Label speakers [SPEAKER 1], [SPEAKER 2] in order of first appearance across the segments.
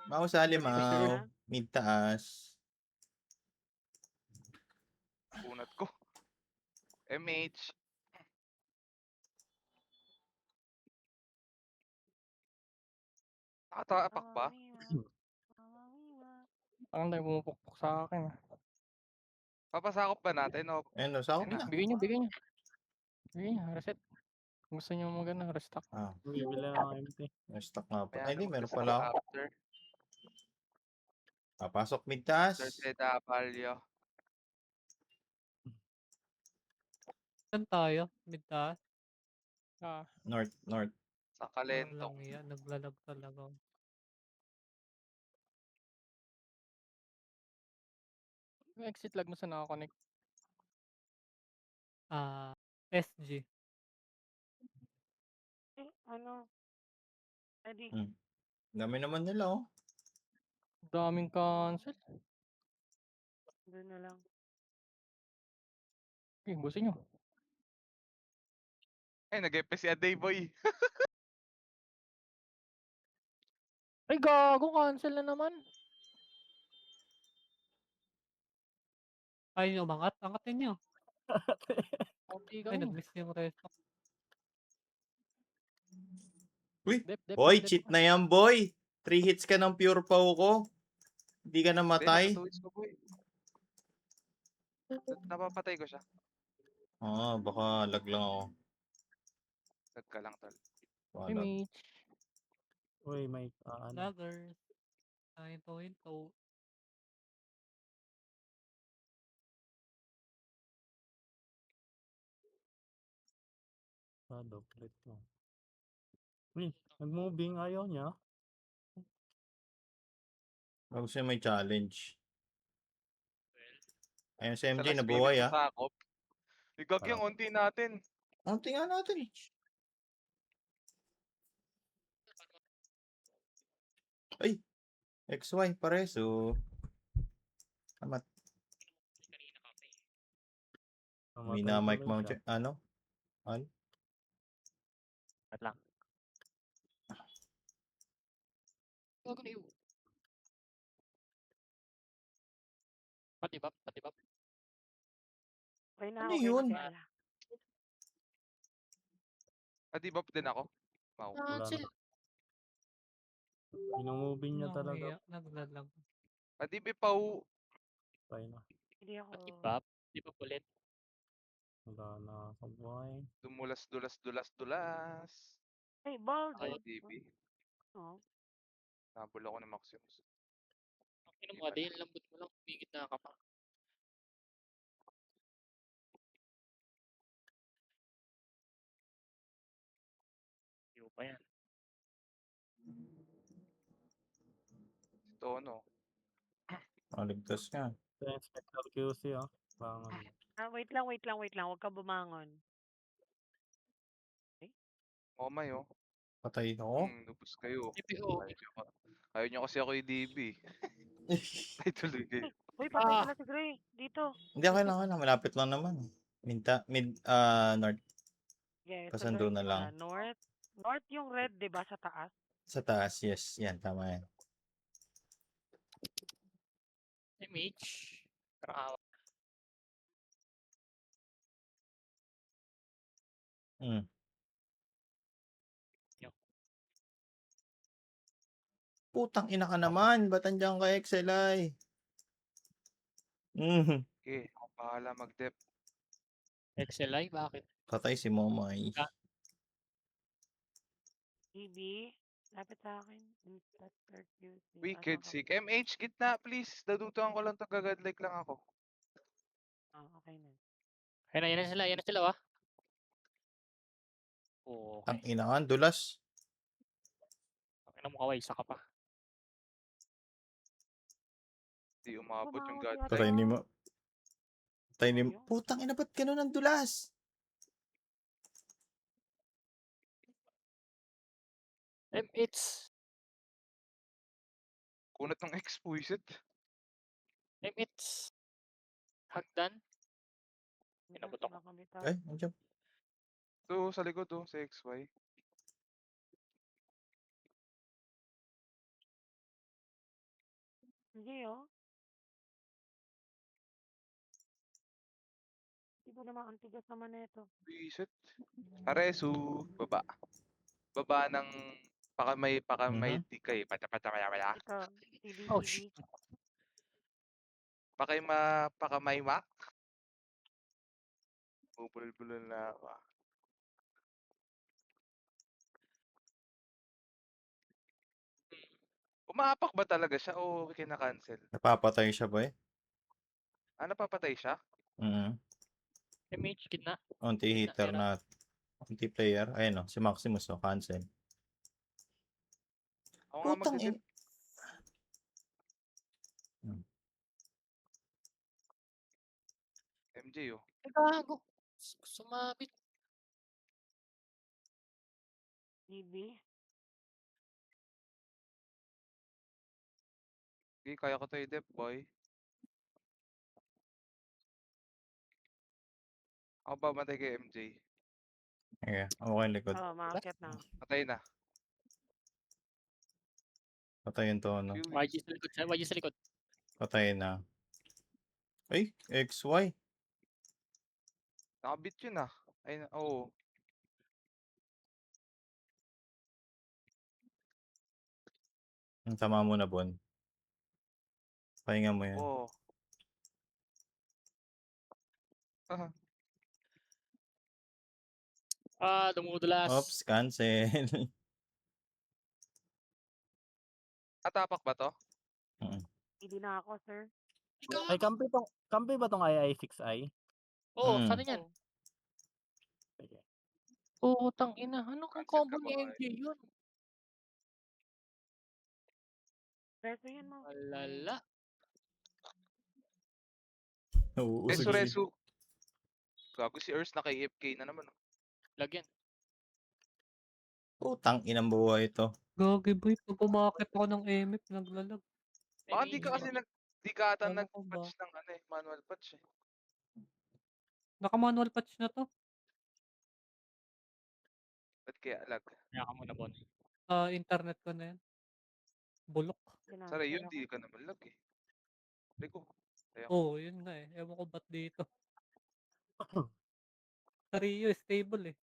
[SPEAKER 1] Mouse
[SPEAKER 2] Push
[SPEAKER 1] halimaw.
[SPEAKER 2] earth.
[SPEAKER 1] Mid taas.
[SPEAKER 3] Kunat ko. MH. Nakatapak ba?
[SPEAKER 4] Parang tayo pumupukpok sa akin.
[SPEAKER 3] Papasakop ba natin o
[SPEAKER 1] Ayun, no, sakop
[SPEAKER 4] Hindi,
[SPEAKER 1] na.
[SPEAKER 4] bigay niyo, bigay niyo. Bigay niyo, reset. Gusto niyo magana, restock.
[SPEAKER 1] Ah,
[SPEAKER 5] Bibili ng MT.
[SPEAKER 1] stock nga pa.
[SPEAKER 3] kaya
[SPEAKER 1] Ay, hindi,
[SPEAKER 3] naman
[SPEAKER 1] meron
[SPEAKER 3] kasi
[SPEAKER 1] pala ako.
[SPEAKER 3] after
[SPEAKER 1] Papasok mid taas.
[SPEAKER 3] Seda Palio.
[SPEAKER 2] Saan tayo? Mid taas?
[SPEAKER 4] Ah,
[SPEAKER 1] North, north.
[SPEAKER 3] Sa
[SPEAKER 2] Walang
[SPEAKER 3] Kalentong.
[SPEAKER 2] iya. Naglalag talaga.
[SPEAKER 4] yung exit lag mo sa nakakonect.
[SPEAKER 2] SG.
[SPEAKER 6] Ano? Ready?
[SPEAKER 1] Dami naman nila, oh.
[SPEAKER 4] Daming cancel.
[SPEAKER 6] Doon na lang.
[SPEAKER 4] Okay, busin niyo.
[SPEAKER 3] Ay, nag-epe si Aday Boy.
[SPEAKER 4] Ay, gago, cancel na naman.
[SPEAKER 2] Ay, umangat. Angatin niyo.
[SPEAKER 4] Okay
[SPEAKER 2] Ay,
[SPEAKER 4] kami.
[SPEAKER 2] nag-miss yung resto.
[SPEAKER 1] Uy,
[SPEAKER 4] Dep, dep,
[SPEAKER 1] boy,
[SPEAKER 4] dep, dep.
[SPEAKER 1] cheat na yan, boy. 3 hits ka ng pure pow ko. Hindi ka
[SPEAKER 3] Hindi,
[SPEAKER 1] namatay.
[SPEAKER 3] nakatuwis ko boy. Napapatay ko siya.
[SPEAKER 1] Baka lag lang ako.
[SPEAKER 3] Tag ka lang tol.
[SPEAKER 4] Ay,
[SPEAKER 1] Wala.
[SPEAKER 4] Mitch.
[SPEAKER 5] Uy, may ano.
[SPEAKER 2] Laggers. Hinto.
[SPEAKER 5] Double mo. Uy, nag-moving. Ayaw niya.
[SPEAKER 1] Gusto niya may challenge. Ayun si
[SPEAKER 3] Sa
[SPEAKER 1] MJ,
[SPEAKER 3] last
[SPEAKER 1] nabuhay,
[SPEAKER 3] minute sakop. Igag yung
[SPEAKER 5] Parang-
[SPEAKER 3] unti natin.
[SPEAKER 1] Ang tingnan natin. Ay, XY, pareso. Amat. May na mic
[SPEAKER 5] tuloy
[SPEAKER 1] mount.
[SPEAKER 5] siya.
[SPEAKER 1] Ano? Al?
[SPEAKER 4] At lang. Gago na yun. Patibap.
[SPEAKER 6] Okay na
[SPEAKER 1] Ano
[SPEAKER 6] ako.
[SPEAKER 1] yun?
[SPEAKER 6] Kay Ella.
[SPEAKER 3] Adibop din ako. Wow.
[SPEAKER 5] Wala
[SPEAKER 4] Cancel.
[SPEAKER 5] na. Moving niya talaga.
[SPEAKER 2] Naglalag.
[SPEAKER 3] Adib ipaw.
[SPEAKER 5] Patay na.
[SPEAKER 6] Hindi ako.
[SPEAKER 4] Patibap. Di ba ulit?
[SPEAKER 5] Wala na kabuhay.
[SPEAKER 3] Dulas.
[SPEAKER 6] Hey, bald.
[SPEAKER 4] Ay,
[SPEAKER 3] DB.
[SPEAKER 6] Oh.
[SPEAKER 3] Nabul ako ng Maximus.
[SPEAKER 4] Ang ina mo, Ade, yung lambot mo lang. Bigit na ka pa. Hindi pa yan.
[SPEAKER 3] Ito no.
[SPEAKER 1] Ligtas ka.
[SPEAKER 5] Sa Inspector QC, Parang ano.
[SPEAKER 6] Wait lang. Huwag ka bumangon.
[SPEAKER 3] Omay oh.
[SPEAKER 1] Patay ako.
[SPEAKER 3] Lupos kayo.
[SPEAKER 4] TPO.
[SPEAKER 3] Ayaw nyo kasi ako i-DB. Ay tuloy kayo.
[SPEAKER 6] Uy, patay pala si Gray. Dito.
[SPEAKER 1] Hindi, okay lang. Malapit lang naman. North.
[SPEAKER 6] Yes.
[SPEAKER 1] Pasando na lang.
[SPEAKER 6] North. North yung red, di ba? Sa taas.
[SPEAKER 1] Sa taas, yes. Yan, tama yan.
[SPEAKER 4] MH. Karawa.
[SPEAKER 1] Putang ina ka naman. Ba't andyan ka, XLI?
[SPEAKER 3] Okay, ako bahala mag-dep.
[SPEAKER 4] XLI, bakit?
[SPEAKER 1] Patay si Momay.
[SPEAKER 6] DB. Lapit sa akin. Inspector QC.
[SPEAKER 3] Wicked sick. MH, gitna please. Dadutuan ko lang to. Gagadlike lang ako.
[SPEAKER 6] Okay na.
[SPEAKER 4] Yan na sila, wa? Oo,
[SPEAKER 1] Ang
[SPEAKER 4] okay.
[SPEAKER 1] ina ka, dulas.
[SPEAKER 4] Ang ina mo kaway, isa ka pa.
[SPEAKER 3] Di umabot yung
[SPEAKER 6] Bumangon
[SPEAKER 3] godlike.
[SPEAKER 1] Patay ni mo.
[SPEAKER 6] Ayun.
[SPEAKER 1] Putang ina, ba't ganun ang dulas?
[SPEAKER 4] MH.
[SPEAKER 3] Kunat ng expuisit.
[SPEAKER 4] MH. Hagdan. Pinabot ako.
[SPEAKER 1] Ay, andyan.
[SPEAKER 3] Ito sa likod sa XY.
[SPEAKER 6] Hindi oh. Di ba naman, ang tigas naman nito.
[SPEAKER 3] Bisit. Aresu. Baba. Baba ng pakamay
[SPEAKER 1] Mhm.
[SPEAKER 3] tikay. Pata.
[SPEAKER 6] Ito, TV,
[SPEAKER 4] Oh,
[SPEAKER 6] TV.
[SPEAKER 4] shit.
[SPEAKER 3] Pakamay mak. Bubulol-bulol na ako. Umaapak ba talaga siya o kina-cancel?
[SPEAKER 1] Napapatay siya ba eh?
[SPEAKER 3] Napapatay siya?
[SPEAKER 1] Mhm.
[SPEAKER 4] MH, gitna.
[SPEAKER 1] Unti
[SPEAKER 4] Gitna,
[SPEAKER 1] hitter
[SPEAKER 4] tira.
[SPEAKER 1] na multiplayer. Ayun o, si Maximus o, cancel.
[SPEAKER 3] Ako nga
[SPEAKER 1] Putang
[SPEAKER 3] magdidip. MJ oh.
[SPEAKER 4] Ay, gago. Sumabit.
[SPEAKER 6] TV.
[SPEAKER 3] Okay, kaya ko to i-dep, boy. Ako ba matay kay MJ?
[SPEAKER 1] Okay, okay likod.
[SPEAKER 6] Oh, maakyat na.
[SPEAKER 3] Patay na.
[SPEAKER 1] Patayin to, no?
[SPEAKER 3] Few
[SPEAKER 4] YG sa likod. YG sa likod.
[SPEAKER 1] Patayin na. Ay, XY.
[SPEAKER 3] Nakabit yun ah. Ay, oo.
[SPEAKER 1] Ang tama mo na, Bon. Pahinga mo yan.
[SPEAKER 3] Oo.
[SPEAKER 4] Dumudulas.
[SPEAKER 1] Oops, cancel.
[SPEAKER 3] Atapak ba to?
[SPEAKER 6] Hindi na ako, sir.
[SPEAKER 5] Ay, kampi ba tong II6i?
[SPEAKER 4] Oo,
[SPEAKER 1] Mm.
[SPEAKER 4] sana yan.
[SPEAKER 6] Oh,
[SPEAKER 5] Sige.
[SPEAKER 4] Putang ina. Ano kung
[SPEAKER 3] Cancel
[SPEAKER 4] combo
[SPEAKER 3] ka
[SPEAKER 4] ni
[SPEAKER 3] ba,
[SPEAKER 4] MJ yun?
[SPEAKER 6] reso yan mo.
[SPEAKER 4] Alala.
[SPEAKER 1] Nauusog siya.
[SPEAKER 3] Resu. Gago si Urs naka-AFK na naman. Oh.
[SPEAKER 4] Lagyan.
[SPEAKER 1] Putang inang buhay ito.
[SPEAKER 2] Gagi boy, pag umakit ako ng MF, naglalag.
[SPEAKER 3] Baka di ka kasi di ka ata
[SPEAKER 2] Ewan ko ba?
[SPEAKER 3] nag-patch ng manual patch eh.
[SPEAKER 2] Naka-manual patch na to.
[SPEAKER 3] Ba't kaya alag?
[SPEAKER 4] Kaya ka muna, Bon.
[SPEAKER 2] Internet ko na yan. Bulok.
[SPEAKER 3] Sara yun,
[SPEAKER 6] Kinansel
[SPEAKER 3] di
[SPEAKER 6] ako.
[SPEAKER 3] ka naman lag eh. Rico.
[SPEAKER 2] Oo, yun nga eh. Ewan ko ba't dito. Sa Rio, stable eh.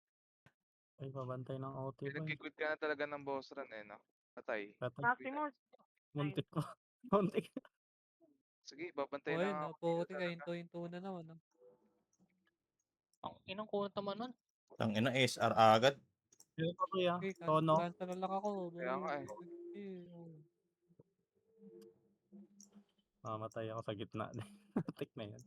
[SPEAKER 5] Ay, babantay ng OT boy.
[SPEAKER 3] Nag-quit ka na talaga ng boss run eh, no? Patay.
[SPEAKER 5] Patay.
[SPEAKER 6] Maximus.
[SPEAKER 5] Muntik ko. Muntik.
[SPEAKER 3] Sige, babantay
[SPEAKER 2] O
[SPEAKER 3] lang
[SPEAKER 2] yun,
[SPEAKER 3] ako.
[SPEAKER 2] naputi
[SPEAKER 3] Dito
[SPEAKER 2] ka,
[SPEAKER 3] talaga.
[SPEAKER 2] hinto-hinto na naman. ah.
[SPEAKER 4] Ang inang kunot naman nun.
[SPEAKER 1] Tang ina, SR agad.
[SPEAKER 5] Pero pa kuya.
[SPEAKER 2] Okay,
[SPEAKER 5] Tono.
[SPEAKER 2] cancel na lang ako.
[SPEAKER 3] Kaya nga eh.
[SPEAKER 5] Mamatay ako sa gitna. Tik na yan.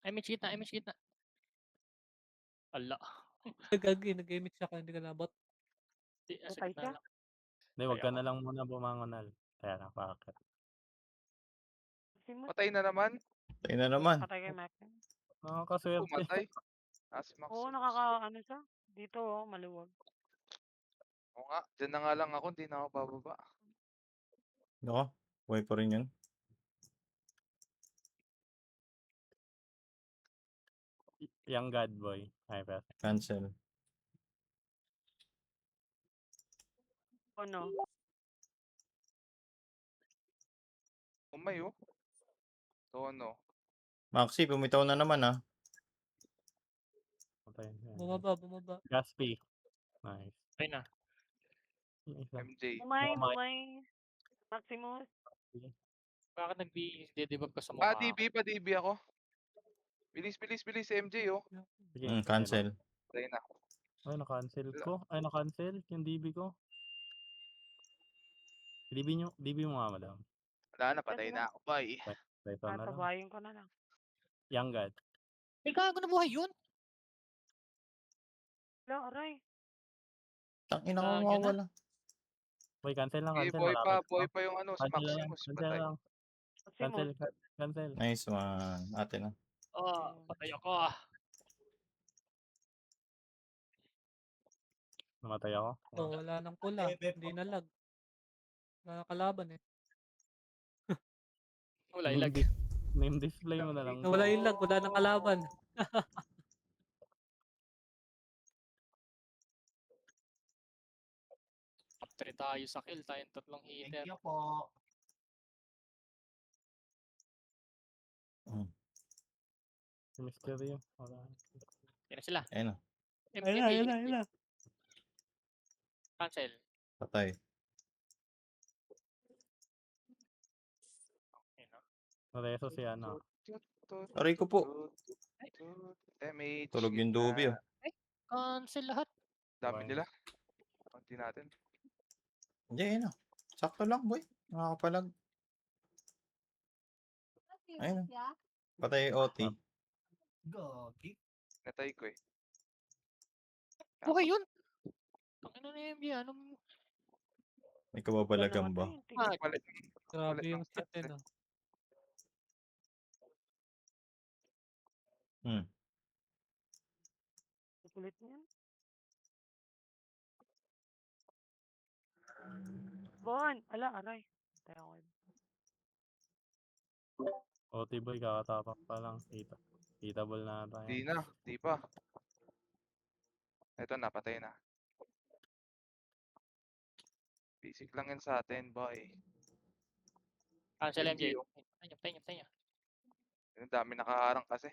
[SPEAKER 4] MH gitna, MH gitna. Ala.
[SPEAKER 2] Gagi, nag-image siya ka, hindi ka nabot.
[SPEAKER 4] Di, sa
[SPEAKER 6] Patay
[SPEAKER 4] gitna
[SPEAKER 6] siya?
[SPEAKER 4] lang.
[SPEAKER 5] Hindi, wag
[SPEAKER 4] Kaya
[SPEAKER 5] ka
[SPEAKER 4] ako.
[SPEAKER 5] na lang muna bumangonal. Kaya napakakit.
[SPEAKER 6] Maximus.
[SPEAKER 3] Patay na naman.
[SPEAKER 1] Tayo na naman.
[SPEAKER 6] Patay kay Maximus.
[SPEAKER 5] Nakakaswerte.
[SPEAKER 3] Pumatay. Si Max.
[SPEAKER 6] Oo, ano siya. Dito oh, maluwag.
[SPEAKER 3] Oo nga. Diyan na nga lang ako. Hindi na ako bababa.
[SPEAKER 1] Ako, buhay pa rin yun.
[SPEAKER 5] Young God boy. Ay, pero.
[SPEAKER 1] Cancel.
[SPEAKER 6] Ano?
[SPEAKER 3] Umay oh. Tono.
[SPEAKER 1] Maxi, bumitaw na naman ah.
[SPEAKER 5] Patay.
[SPEAKER 2] Bumaba.
[SPEAKER 5] Gaspi. Nice.
[SPEAKER 4] Ay na.
[SPEAKER 5] Yung isa.
[SPEAKER 3] MJ.
[SPEAKER 6] Umay. Maximus.
[SPEAKER 4] Bakit nag-debuff ka sa mukha?
[SPEAKER 3] Pa-DB ako. Bilis, MJ oh.
[SPEAKER 5] Sige.
[SPEAKER 1] Cancel.
[SPEAKER 3] Patay na.
[SPEAKER 5] Ay, na-cancel ko. Ay, na-cancel yung DB ko. DB mo nga, madam.
[SPEAKER 3] Wala na, patay na ako. Bye.
[SPEAKER 5] Ito na lang.
[SPEAKER 6] Tatabayin ko na lang.
[SPEAKER 5] Young God.
[SPEAKER 4] Ay, gago na buhay yun.
[SPEAKER 6] Wala, aray.
[SPEAKER 1] Tang ina ko
[SPEAKER 4] Lagyan na.
[SPEAKER 1] mawawala.
[SPEAKER 5] Boy, cancel lang,
[SPEAKER 3] Okay,
[SPEAKER 5] cancel.
[SPEAKER 3] boy
[SPEAKER 5] Malapit
[SPEAKER 3] pa yung si
[SPEAKER 5] Cancel lang,
[SPEAKER 3] Maximus.
[SPEAKER 5] cancel
[SPEAKER 3] Patay.
[SPEAKER 5] lang.
[SPEAKER 6] Maximus.
[SPEAKER 5] Cancel.
[SPEAKER 1] Nice one. Ate na.
[SPEAKER 4] Patay ako.
[SPEAKER 5] Namatay ako.
[SPEAKER 2] Oh, wala nang pula. Hindi na lag. Wala nang kalaban eh.
[SPEAKER 4] Wala ilag.
[SPEAKER 5] Name display mo na lang.
[SPEAKER 2] Wala yung lag, wala nang kalaban.
[SPEAKER 4] Three tayo sa kill, tayong tatlong hitter.
[SPEAKER 5] Si Mysterio. Wala.
[SPEAKER 4] Yan na sila.
[SPEAKER 1] Ayun na.
[SPEAKER 2] Ayun na.
[SPEAKER 4] Cancel.
[SPEAKER 1] Patay.
[SPEAKER 4] Ayun na.
[SPEAKER 5] Nareso si ano.
[SPEAKER 1] Aray ko po.
[SPEAKER 3] MH.
[SPEAKER 1] Tulog yung Dubi, oh.
[SPEAKER 4] Cancel lahat.
[SPEAKER 3] Dami
[SPEAKER 5] Okay.
[SPEAKER 3] nila. Konti natin.
[SPEAKER 1] Hindi, ayun na. Sakto lang, boy. Nakakapalag. Ayun na. Patay OT.
[SPEAKER 3] Natay ko eh.
[SPEAKER 4] Okay yun. Ang ina na MJ, anong...
[SPEAKER 1] May kababalagan ba?
[SPEAKER 4] Ah,
[SPEAKER 3] Malit.
[SPEAKER 2] Grabe
[SPEAKER 3] Ulit
[SPEAKER 2] yung
[SPEAKER 3] ng
[SPEAKER 2] set
[SPEAKER 3] set,
[SPEAKER 2] eh, no?
[SPEAKER 1] Hmm.
[SPEAKER 6] Kulit niya. Bon! Ala, aray. Tayo ko.
[SPEAKER 5] OT boy, kakatapak pa lang. Eatable na tayo.
[SPEAKER 3] Di na. Di pa. Ito na, patay na. Basic lang yan sa atin, boy.
[SPEAKER 4] cancel MJ.
[SPEAKER 3] MJ, oh.
[SPEAKER 4] Patay niya.
[SPEAKER 3] Ang dami nakaharang kasi.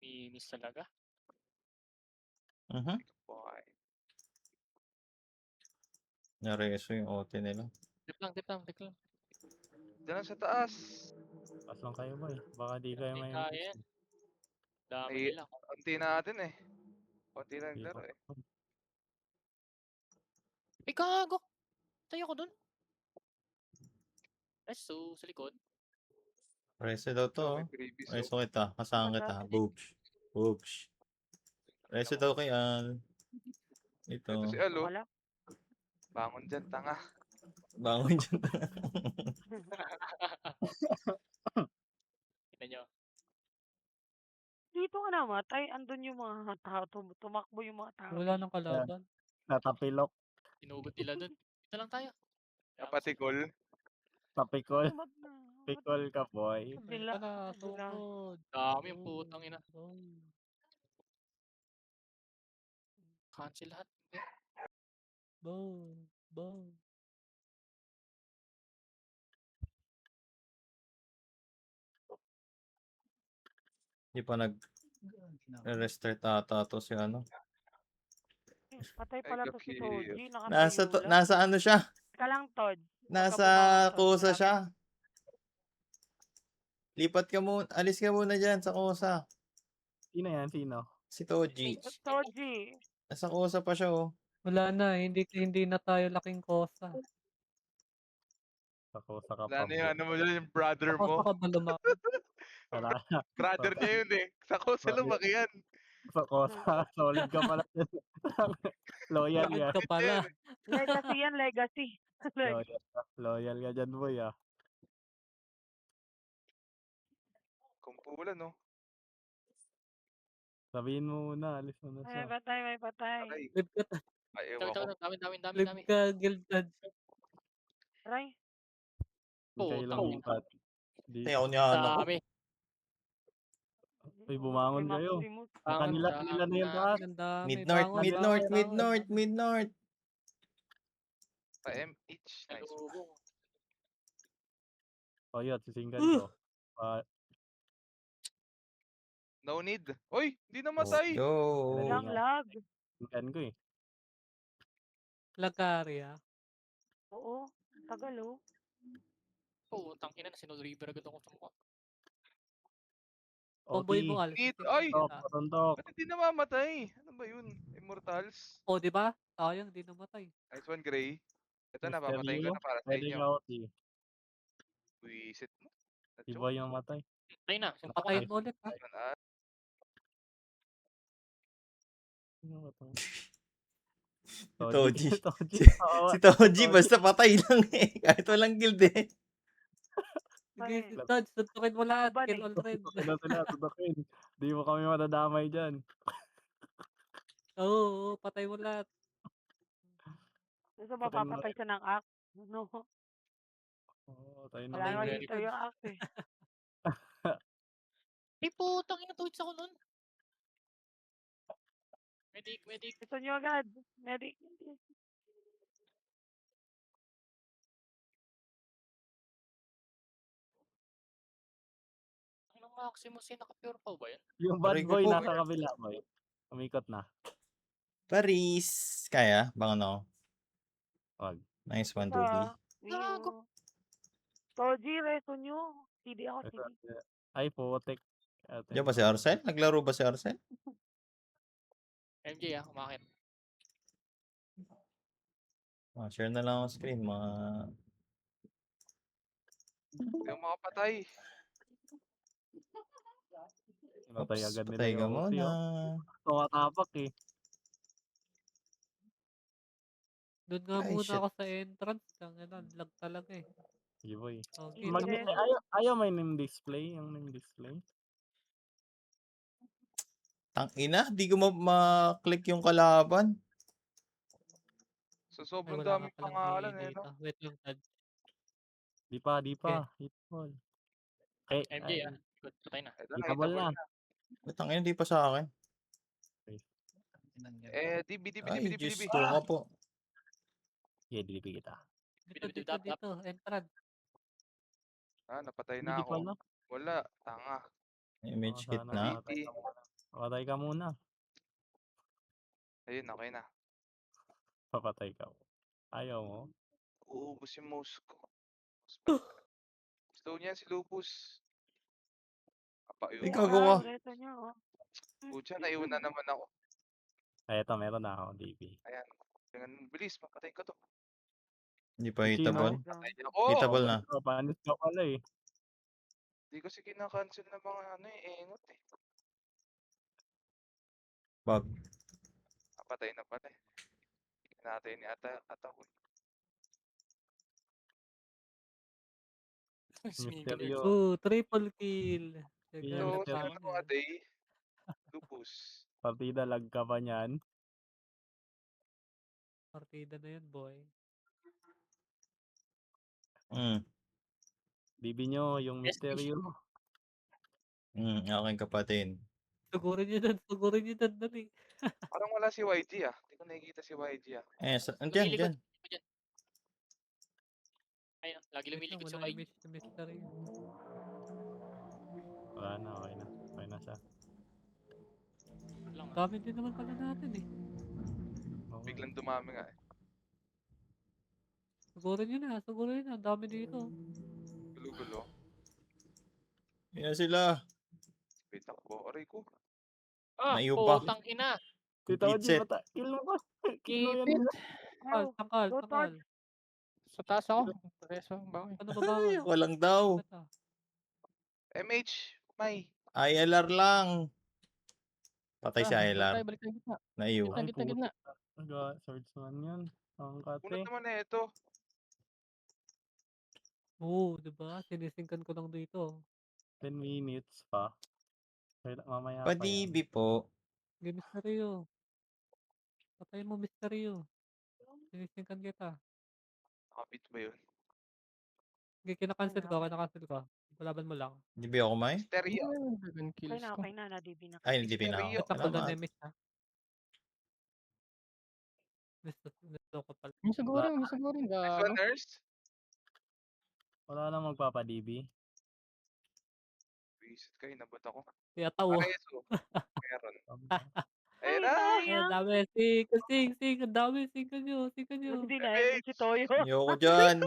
[SPEAKER 4] Miss talaga.
[SPEAKER 1] Mhm.
[SPEAKER 3] Boy.
[SPEAKER 1] Nareso yung OT nila.
[SPEAKER 4] Dip lang.
[SPEAKER 3] Diyan sa taas.
[SPEAKER 5] Pas lang kayo boy. Baka di kayo
[SPEAKER 4] Hindi
[SPEAKER 5] may
[SPEAKER 4] kaya yan. Dami
[SPEAKER 3] Ay,
[SPEAKER 4] nila.
[SPEAKER 3] konti natin eh. Konti na naglaro eh.
[SPEAKER 4] Ay, gago! Tayo ko dun. Reso, sa likod.
[SPEAKER 1] Reso daw to,
[SPEAKER 3] So,
[SPEAKER 1] oh.
[SPEAKER 3] may previous
[SPEAKER 1] Reso kita. Kasama kita. Boobs. Boobs. Reso daw kay Al.
[SPEAKER 3] Ito
[SPEAKER 1] Ito.
[SPEAKER 3] si Alo.
[SPEAKER 6] Wala.
[SPEAKER 3] Bangon dyan, tanga.
[SPEAKER 1] Bangon dyan.
[SPEAKER 4] Tignan nyo.
[SPEAKER 6] Dito ka namatay. Andun yung mga tao. Tumakbo yung mga tao.
[SPEAKER 2] Wala nang kalaban.
[SPEAKER 5] Natapilok.
[SPEAKER 4] Inugot nila dun. Dito lang tayo.
[SPEAKER 3] Napatikol.
[SPEAKER 5] Tapikol.
[SPEAKER 6] Ba't na?
[SPEAKER 5] Pikol ka boy.
[SPEAKER 6] Kabila.
[SPEAKER 2] Ito na,
[SPEAKER 6] Kabila.
[SPEAKER 2] sukod.
[SPEAKER 4] Dami yung putang ina.
[SPEAKER 2] Oh.
[SPEAKER 4] Cancel lahat.
[SPEAKER 2] Boom.
[SPEAKER 1] Hindi pa nag-restart ata to si ano.
[SPEAKER 6] Patay
[SPEAKER 3] Ay,
[SPEAKER 6] pala to si
[SPEAKER 3] Gaki.
[SPEAKER 6] Toji. Nakatayo lang.
[SPEAKER 1] Nasa ano siya?
[SPEAKER 6] Ka lang, Tod.
[SPEAKER 1] Nasa kusa siya. Lipat ka muna. Alis ka muna dyan sa kusa.
[SPEAKER 5] Sino yan? Sino?
[SPEAKER 1] Si Toji.
[SPEAKER 6] Toji.
[SPEAKER 1] Nasa kusa pa siya, oh.
[SPEAKER 2] Wala na, hindi na tayo laking kosa.
[SPEAKER 5] Ako sa
[SPEAKER 3] Wala na yung
[SPEAKER 5] kapabo.
[SPEAKER 3] ano mo dyan, yung brother
[SPEAKER 2] Kosa
[SPEAKER 3] mo.
[SPEAKER 2] ka ba lumaki?
[SPEAKER 5] Wala.
[SPEAKER 3] Brother niya yun eh. Sa ko sila
[SPEAKER 5] Bakit?
[SPEAKER 3] lumaki yan.
[SPEAKER 5] Sa kosa. Solid ka pala. Loyal
[SPEAKER 2] Bakit
[SPEAKER 5] yan.
[SPEAKER 2] ka pala?
[SPEAKER 6] Legacy yan, legacy.
[SPEAKER 5] Loyal ka dyan boy ah.
[SPEAKER 3] Kumpulan no.
[SPEAKER 5] Sabihin mo muna. Alis mo na
[SPEAKER 6] May
[SPEAKER 5] siya.
[SPEAKER 6] patay, may patay.
[SPEAKER 3] Patay.
[SPEAKER 2] Live ka,
[SPEAKER 3] Ay, ewan ko.
[SPEAKER 4] Dami.
[SPEAKER 2] guild badge.
[SPEAKER 6] Aray.
[SPEAKER 5] Hindi kayo
[SPEAKER 4] Putang ina.
[SPEAKER 5] lumipat. Di.
[SPEAKER 1] Kaya ako niyan ako.
[SPEAKER 4] Dami.
[SPEAKER 5] Uy, bumangon kayo.
[SPEAKER 6] Maximus.
[SPEAKER 5] Baka nila na yung taas.
[SPEAKER 2] Ang dami.
[SPEAKER 1] Mid-north,
[SPEAKER 2] Bangon,
[SPEAKER 1] mid-north,
[SPEAKER 2] bangon,
[SPEAKER 1] mid-north,
[SPEAKER 2] bangon.
[SPEAKER 1] mid-north.
[SPEAKER 3] Pa MH. Nice.
[SPEAKER 4] Nalubong.
[SPEAKER 5] O yun, sisinggan ko.
[SPEAKER 3] No need. Oy, di namatay.
[SPEAKER 1] Yo.
[SPEAKER 6] Walang lag.
[SPEAKER 5] Sisinggan ko eh.
[SPEAKER 2] Lagaria.
[SPEAKER 6] Oo. Tagal oh.
[SPEAKER 4] Putang ina na sinul river agad ako sa mukha.
[SPEAKER 2] Comboy
[SPEAKER 5] OT.
[SPEAKER 2] mo, alis.
[SPEAKER 3] Need. Ay!
[SPEAKER 5] Tontok.
[SPEAKER 3] Ba't hindi namamatay? Ano ba yun? Immortals.
[SPEAKER 2] O, di ba? Sayang, di namatay.
[SPEAKER 3] Nice one, Gray. Ito,
[SPEAKER 5] Mysterio?
[SPEAKER 3] napapatay ko na para sa
[SPEAKER 5] Pwede
[SPEAKER 3] inyo.
[SPEAKER 5] ka OT.
[SPEAKER 3] Wisit mo.
[SPEAKER 5] Si Boy yung matay.
[SPEAKER 4] Patay na.
[SPEAKER 2] Patayin mo ulit, ha?
[SPEAKER 5] Sino ba to?
[SPEAKER 1] Toji.
[SPEAKER 5] Toji.
[SPEAKER 1] Si Toji, basta patay lang eh. Kahit walang guild eh.
[SPEAKER 2] Sige,
[SPEAKER 6] Ay.
[SPEAKER 2] Dodge, suntukin mo lahat.
[SPEAKER 6] Laban
[SPEAKER 2] Kill
[SPEAKER 6] eh.
[SPEAKER 2] all red.
[SPEAKER 5] Ano sila, tutukin. Di mo kami matadamay dyan.
[SPEAKER 2] Oo, patay mo lahat.
[SPEAKER 6] Gusto mapapatay siya ng axe. No.
[SPEAKER 5] Oo, tayo
[SPEAKER 6] Wala
[SPEAKER 5] naman.
[SPEAKER 6] naman
[SPEAKER 2] Very
[SPEAKER 6] dito
[SPEAKER 2] good.
[SPEAKER 6] yung axe eh.
[SPEAKER 4] Ay, putang ina, tweets ako nun. Medic.
[SPEAKER 6] Gusto nyo agad. Medic.
[SPEAKER 4] Maximus yung naka-pure pa ba yun?
[SPEAKER 5] Yung bad
[SPEAKER 1] Aray ko
[SPEAKER 5] boy
[SPEAKER 1] po.
[SPEAKER 5] nasa kabila boy. Umikot na.
[SPEAKER 1] Paris. Kaya? Bangon ako.
[SPEAKER 5] Wag.
[SPEAKER 1] Nice one,
[SPEAKER 6] Ito,
[SPEAKER 1] Dubi.
[SPEAKER 6] Wio. Toji, reto nyo. CD ako, CD.
[SPEAKER 5] Ay, putik.
[SPEAKER 1] Diyan ba si Arcel? Naglaro ba si Arcel?
[SPEAKER 4] MJ umakit.
[SPEAKER 1] Share na lang ako screen. Mga...
[SPEAKER 3] Hindi ako makapatay.
[SPEAKER 5] Patay
[SPEAKER 1] Oops,
[SPEAKER 5] agad nila
[SPEAKER 1] patay ka
[SPEAKER 5] yung OC,
[SPEAKER 1] muna.
[SPEAKER 5] Tumatapak eh.
[SPEAKER 2] Doon nga
[SPEAKER 1] Ay,
[SPEAKER 2] muna
[SPEAKER 1] shit.
[SPEAKER 2] ako sa entrance. Lag talaga eh.
[SPEAKER 5] Sige boy.
[SPEAKER 2] Okay,
[SPEAKER 6] Mag-
[SPEAKER 2] tapos
[SPEAKER 5] Ayaw may name display. Yung name display.
[SPEAKER 1] Tangina, di ko ma-click yung kalaban.
[SPEAKER 3] So,
[SPEAKER 2] ay
[SPEAKER 3] sobrang
[SPEAKER 2] wala
[SPEAKER 3] daming
[SPEAKER 2] nga palang
[SPEAKER 3] pangalan eh, no?
[SPEAKER 2] data. Wait lang, Tad.
[SPEAKER 5] Di pa. Hitball. Okay.
[SPEAKER 4] MJ Good, patay na.
[SPEAKER 3] Ito na,
[SPEAKER 5] Hitable
[SPEAKER 3] hitable
[SPEAKER 5] na.
[SPEAKER 3] na.
[SPEAKER 1] Tangina, di pa sa akin.
[SPEAKER 3] DB.
[SPEAKER 1] Ay, Diyos ko nga po.
[SPEAKER 5] Sige, dilipi kita.
[SPEAKER 2] Dito. Entrance.
[SPEAKER 3] Napatay na
[SPEAKER 5] Hindi
[SPEAKER 3] ako.
[SPEAKER 5] pala.
[SPEAKER 3] Wala, tanga.
[SPEAKER 1] Image hit
[SPEAKER 5] Sana
[SPEAKER 1] na.
[SPEAKER 5] Papatay ka muna.
[SPEAKER 3] Ayun, okay na.
[SPEAKER 5] Papatay ka. Ayaw mo.
[SPEAKER 3] Uubos yung mouse ko. Slow niyan si Lupus.
[SPEAKER 1] Ikaw gawa.
[SPEAKER 6] Reto nyo, oh.
[SPEAKER 3] Pucha, naiwan na naman ako.
[SPEAKER 5] Ay, eto, meron na ako, DP.
[SPEAKER 3] Ayan. Tingnan, bilis, papatay ko to.
[SPEAKER 1] Hindi pa
[SPEAKER 5] Sino?
[SPEAKER 1] hitable.
[SPEAKER 3] Patay ako.
[SPEAKER 1] Hitable na.
[SPEAKER 5] Panis ka pala eh.
[SPEAKER 3] Hindi kasi kinakancel ng mga engot eh.
[SPEAKER 1] Bug.
[SPEAKER 3] Napatay na pala eh. Natin ni Ataku.
[SPEAKER 5] Misteryo.
[SPEAKER 2] Triple kill.
[SPEAKER 3] So,
[SPEAKER 5] Yes,
[SPEAKER 3] sa
[SPEAKER 5] yes.
[SPEAKER 3] mga day, Lupus.
[SPEAKER 5] Partida lag ka pa niyan.
[SPEAKER 2] Partida na yun, boy.
[SPEAKER 5] DB nyo, yung misteryo.
[SPEAKER 1] Aking kapatid.
[SPEAKER 2] Sugurin nyo dyan, dali.
[SPEAKER 3] Parang wala si YG ah. Hindi ko nakikita si YG ah.
[SPEAKER 1] Andyan.
[SPEAKER 4] Ayun, lagi lumilikot sa
[SPEAKER 2] Wala
[SPEAKER 4] YG.
[SPEAKER 2] yung mystery.
[SPEAKER 5] Wala na, okay na. Okay na siya.
[SPEAKER 2] Dami din naman pala natin eh.
[SPEAKER 5] Okay.
[SPEAKER 3] Biglang dumami nga eh.
[SPEAKER 2] Sugurin nyo na. Ang dami dito.
[SPEAKER 3] Gulo-gulo.
[SPEAKER 1] Yan sila.
[SPEAKER 3] Wait, takbo. Aray ko.
[SPEAKER 1] Naiyo pa.
[SPEAKER 4] Putang ina.
[SPEAKER 5] Tita Oji,
[SPEAKER 1] Pizet.
[SPEAKER 5] kill mo ba? Kill mo yan.
[SPEAKER 2] Takal, takal,
[SPEAKER 6] Go,
[SPEAKER 2] takal.
[SPEAKER 4] Sa taas ako. Reso, bakit?
[SPEAKER 2] Ano ba bawal?
[SPEAKER 1] Ay, walang daw.
[SPEAKER 3] MH, May.
[SPEAKER 1] ILR lang. Patay si ILR.
[SPEAKER 4] Balik tayo gitna.
[SPEAKER 1] Naiyo.
[SPEAKER 4] Gitna.
[SPEAKER 5] Swordsman yan. Ang
[SPEAKER 3] Kunat
[SPEAKER 5] kate.
[SPEAKER 3] naman na ito.
[SPEAKER 2] Oo, diba? Sinisingkan ko lang dito.
[SPEAKER 5] 10 minutes pa. Mamaya pa yan.
[SPEAKER 1] Padibi po.
[SPEAKER 2] Hindi misteryo. Patayin mo misteryo. Sinisingkan kita.
[SPEAKER 3] Nakabit ba yun?
[SPEAKER 2] Hindi, kinakancel ko. Palaban mo lang.
[SPEAKER 1] Di ba ako may?
[SPEAKER 3] Stereo.
[SPEAKER 4] 7 kills ko.
[SPEAKER 6] Okay na, na-DB na.
[SPEAKER 1] Ay, hindi pa
[SPEAKER 3] Misteryo.
[SPEAKER 1] ako.
[SPEAKER 2] Ito ko doon,
[SPEAKER 1] Salamat.
[SPEAKER 2] Nemesis ha. Gusto ko pala.
[SPEAKER 4] May sugurin.
[SPEAKER 3] Next one, nurse.
[SPEAKER 5] Wala na magpapa-DB.
[SPEAKER 3] Visit kayo, nabot ako.
[SPEAKER 2] Kaya tawo.
[SPEAKER 3] Pareso. Meron.
[SPEAKER 6] Ay,
[SPEAKER 3] Ayun na.
[SPEAKER 2] Ang dami. Sing. Ang dami. Singkan nyo.
[SPEAKER 6] Hindi na, si Toyo.
[SPEAKER 1] Ayoko dyan.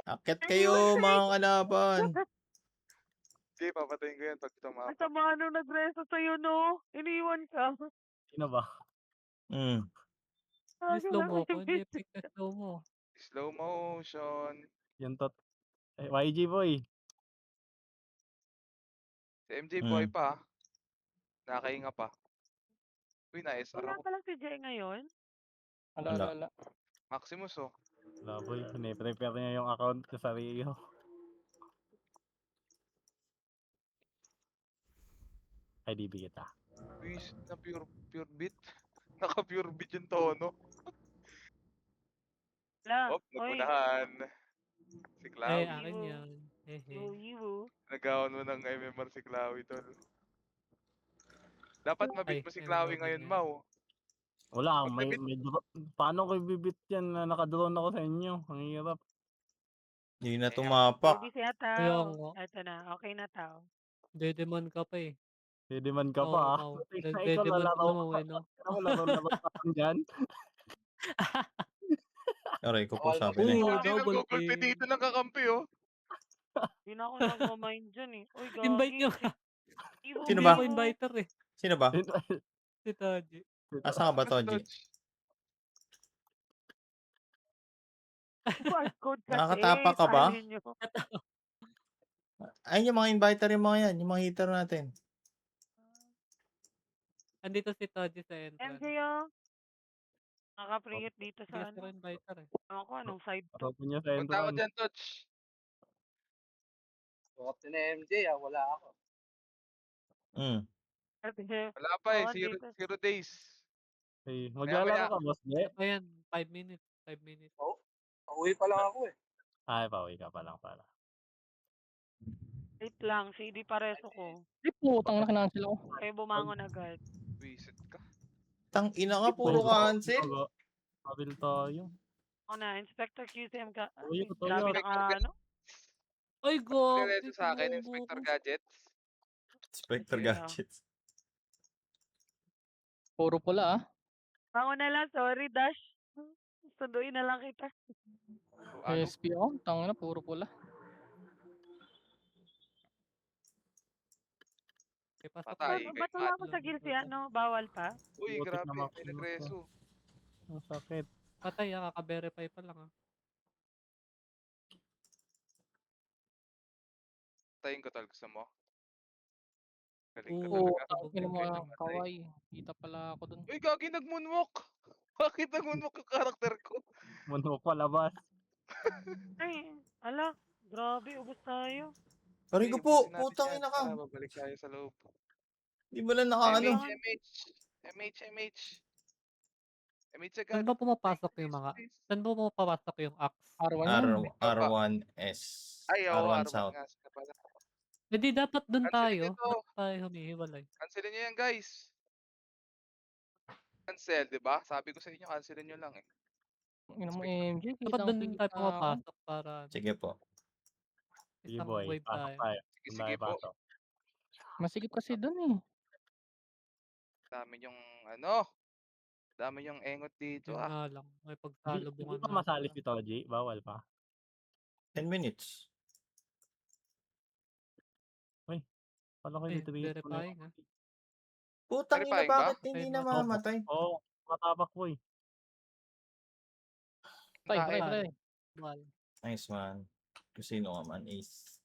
[SPEAKER 1] Akit kayo, mga kalaban.
[SPEAKER 3] Okay, papatayin ko yan pag tumama.
[SPEAKER 6] Ang sama nung nagreso sa'yo, no? Iniwan ka.
[SPEAKER 5] Sino ba?
[SPEAKER 2] Slow mo ko. Hindi, pick na slow mo.
[SPEAKER 3] Slow motion.
[SPEAKER 5] Yung YG boy.
[SPEAKER 3] Si MJ Boy pa. Nakahinga pa. Uy, na-SR
[SPEAKER 6] Wala
[SPEAKER 3] ako.
[SPEAKER 6] pa lang si Jay ngayon.
[SPEAKER 4] Wala.
[SPEAKER 3] Maximus oh.
[SPEAKER 5] Wala boy. Pine-prepare niya yung account ko sa Rio. Ay, DB kita.
[SPEAKER 3] Uy, na pure beat. Naka-pure beat yung tono.
[SPEAKER 6] Wala.
[SPEAKER 3] Oh, nagunahan. Si
[SPEAKER 2] Eh,
[SPEAKER 3] Clowy.
[SPEAKER 2] akin yan.
[SPEAKER 6] Uwiwo.
[SPEAKER 3] Nagawan mo ng MMR si Clowy, tol. Dapat mabit
[SPEAKER 2] Ay,
[SPEAKER 3] mo si
[SPEAKER 2] MMR
[SPEAKER 3] Clowy
[SPEAKER 2] din
[SPEAKER 3] ngayon,
[SPEAKER 2] yan.
[SPEAKER 3] Mau.
[SPEAKER 5] Wala, may paano ko ibibit yan na nakadrone ako sa inyo? Ang hirap.
[SPEAKER 1] Hindi na tumapak.
[SPEAKER 6] Baby si Ataw.
[SPEAKER 2] Kaya nga.
[SPEAKER 6] Ito na, okay na tao.
[SPEAKER 2] Dedeman ka pa eh.
[SPEAKER 5] Didiman ka
[SPEAKER 2] Oo,
[SPEAKER 5] pa,
[SPEAKER 2] ikaw.
[SPEAKER 5] ikaw
[SPEAKER 2] Nagdedeman pa
[SPEAKER 5] lalaro
[SPEAKER 2] naman eh, no?
[SPEAKER 5] ikaw laro-laro ka lang diyan.
[SPEAKER 1] Aray ko po, sabi na
[SPEAKER 3] Si
[SPEAKER 1] eh.
[SPEAKER 2] Oo,
[SPEAKER 3] Todji
[SPEAKER 2] double
[SPEAKER 3] nanggugulpi
[SPEAKER 2] kill.
[SPEAKER 3] dito ng kakampi, oh.
[SPEAKER 6] Di na ako nagma-mind diyan, eh. Uy,
[SPEAKER 2] Invite
[SPEAKER 6] gagi
[SPEAKER 2] niyo
[SPEAKER 6] si
[SPEAKER 2] nga.
[SPEAKER 6] Ibo,
[SPEAKER 1] Sino
[SPEAKER 2] Hindi
[SPEAKER 1] ba?
[SPEAKER 2] ako
[SPEAKER 6] Ibo.
[SPEAKER 2] inviter eh.
[SPEAKER 1] Sino ba?
[SPEAKER 2] Si Todji.
[SPEAKER 1] Asan ka ba,
[SPEAKER 3] Ano si
[SPEAKER 1] Todji?
[SPEAKER 3] Todji?
[SPEAKER 6] Barcode kasi,
[SPEAKER 1] Nakakatapa ka ba?
[SPEAKER 6] tali niyo.
[SPEAKER 1] Ayun yung mga inviter yung mga yan, yung mga hitter natin.
[SPEAKER 2] Andito si Todji sa entrance.
[SPEAKER 6] MJ, oh. Naka-pre-hit dito
[SPEAKER 2] Hindi
[SPEAKER 6] sa
[SPEAKER 2] kasi ako
[SPEAKER 6] ano.
[SPEAKER 2] inviter eh.
[SPEAKER 6] Ewan ko, anong side to.
[SPEAKER 5] Harapin niyo sa
[SPEAKER 3] Punta ako
[SPEAKER 5] entrance.
[SPEAKER 3] dyan, Todji.
[SPEAKER 1] Mm.
[SPEAKER 3] Wala pa eh,
[SPEAKER 6] Oo,
[SPEAKER 3] zero,
[SPEAKER 6] dito.
[SPEAKER 3] 0 days.
[SPEAKER 5] Eh,
[SPEAKER 3] Maya-maya.
[SPEAKER 5] maglalaro ka, boss
[SPEAKER 2] Ano
[SPEAKER 5] J?
[SPEAKER 2] pa yan? 5 minutes. 5 minutes.
[SPEAKER 5] Ay, pauwi ka pa lang pala.
[SPEAKER 6] Wait lang, CD pareso ko.
[SPEAKER 4] Ay, putang na kinancel ako.
[SPEAKER 6] Kayo bumangon agad.
[SPEAKER 3] Wisit ka.
[SPEAKER 1] Tang ina ka, puro cancel.
[SPEAKER 5] Kabil tayo.
[SPEAKER 6] Ako na, Inspector QCM ka.
[SPEAKER 5] Uy,
[SPEAKER 6] Ay,
[SPEAKER 5] totoo
[SPEAKER 6] grabe
[SPEAKER 5] yun.
[SPEAKER 6] naka, ano?
[SPEAKER 2] Ay,
[SPEAKER 3] Diretso
[SPEAKER 2] gabi.
[SPEAKER 3] sa akin,
[SPEAKER 2] Tumubo
[SPEAKER 3] Inspector
[SPEAKER 2] ko.
[SPEAKER 3] Gadgets.
[SPEAKER 1] Spectre
[SPEAKER 6] Sige lang.
[SPEAKER 1] Gadgets.
[SPEAKER 4] Puro pula ah.
[SPEAKER 6] Bangon na lang, sorry, Dash. Sunduin na lang kita.
[SPEAKER 3] Ano?
[SPEAKER 4] SP ako, tangina puro pula.
[SPEAKER 2] Okay, pasok
[SPEAKER 3] Patay
[SPEAKER 2] na.
[SPEAKER 3] kay
[SPEAKER 6] Ba't wala
[SPEAKER 3] Matt.
[SPEAKER 6] ako sa Gears yan, no? Bawal pa?
[SPEAKER 3] Uy,
[SPEAKER 5] Butik
[SPEAKER 3] grabe,
[SPEAKER 5] na
[SPEAKER 3] may
[SPEAKER 5] Maximus ko.
[SPEAKER 3] nagreso.
[SPEAKER 5] Ang sakit.
[SPEAKER 2] Patay ah, kaka-verify pa lang ah.
[SPEAKER 3] Tayin ko tol, gusto mo? Galing ka
[SPEAKER 2] Oo,
[SPEAKER 3] talaga.
[SPEAKER 4] Tangina mo
[SPEAKER 3] Galing
[SPEAKER 4] ang
[SPEAKER 3] ka, tay.
[SPEAKER 4] kaway. Kita pala ako dun.
[SPEAKER 3] Uy, gagi nag-moonwalk. Bakit nag-moonwalk yung karakter ko?
[SPEAKER 5] Munok palabas.
[SPEAKER 6] Ay, ala. Grabe, ubos tayo.
[SPEAKER 1] Aray ko
[SPEAKER 3] Sige,
[SPEAKER 1] po,
[SPEAKER 3] ubusin natin
[SPEAKER 1] putang
[SPEAKER 3] yan.
[SPEAKER 1] ina ka.
[SPEAKER 3] Tara, babalik tayo sa loob.
[SPEAKER 1] Di ba lang
[SPEAKER 6] Ano
[SPEAKER 1] nakaano?
[SPEAKER 6] ba?
[SPEAKER 3] MH
[SPEAKER 2] Saan
[SPEAKER 3] agad.
[SPEAKER 2] ba pumapasok yung
[SPEAKER 3] Please,
[SPEAKER 2] mga...
[SPEAKER 3] please.
[SPEAKER 2] Saan ba pumapasok yung axe?
[SPEAKER 4] R1 yan.
[SPEAKER 1] R1S.
[SPEAKER 3] Ay, oo,
[SPEAKER 1] R1
[SPEAKER 3] R1
[SPEAKER 1] South.
[SPEAKER 3] nga sila pala.
[SPEAKER 2] Hindi dapat dun
[SPEAKER 3] Cancelin
[SPEAKER 2] tayo.
[SPEAKER 3] nyo to.
[SPEAKER 2] Ba't tayo humihiwalay?
[SPEAKER 3] Cancelin nyo yan, guys. Cancel, di ba? Sabi ko sa inyo, cancelin nyo lang eh.
[SPEAKER 4] Ina mo
[SPEAKER 3] Inspector.
[SPEAKER 4] MJ,
[SPEAKER 2] Dapat
[SPEAKER 4] kitang
[SPEAKER 2] dun din tayo
[SPEAKER 4] kita ako.
[SPEAKER 2] pumapasok para
[SPEAKER 1] Sige po.
[SPEAKER 5] Sige
[SPEAKER 2] isang
[SPEAKER 5] boy,
[SPEAKER 2] wave
[SPEAKER 5] pasok
[SPEAKER 2] tayo.
[SPEAKER 5] tayo.
[SPEAKER 3] Sige,
[SPEAKER 5] Doon
[SPEAKER 3] sige
[SPEAKER 5] tayo
[SPEAKER 3] po.
[SPEAKER 5] pasok.
[SPEAKER 4] Masikip kasi dun eh.
[SPEAKER 3] Dami yung ano. Dami yung engot dito
[SPEAKER 2] Yun
[SPEAKER 3] ah.
[SPEAKER 2] nga lang. May
[SPEAKER 5] Hindi
[SPEAKER 2] pagsalubungan
[SPEAKER 5] pa
[SPEAKER 2] na
[SPEAKER 5] masali
[SPEAKER 2] sila.
[SPEAKER 5] si Toji, bawal pa.
[SPEAKER 1] 10 minutes.
[SPEAKER 5] Paano kayo
[SPEAKER 2] Eh,
[SPEAKER 5] titigil ko na
[SPEAKER 2] verifying ah.
[SPEAKER 1] Putang ina,
[SPEAKER 3] Verifying ba?
[SPEAKER 1] bakit hindi
[SPEAKER 2] Ayun,
[SPEAKER 1] namamatay?
[SPEAKER 5] Oo, matapak po eh.
[SPEAKER 4] Try,
[SPEAKER 3] Tae.
[SPEAKER 4] try.
[SPEAKER 2] Wal.
[SPEAKER 1] Nice man. Kung sino ka man, ace.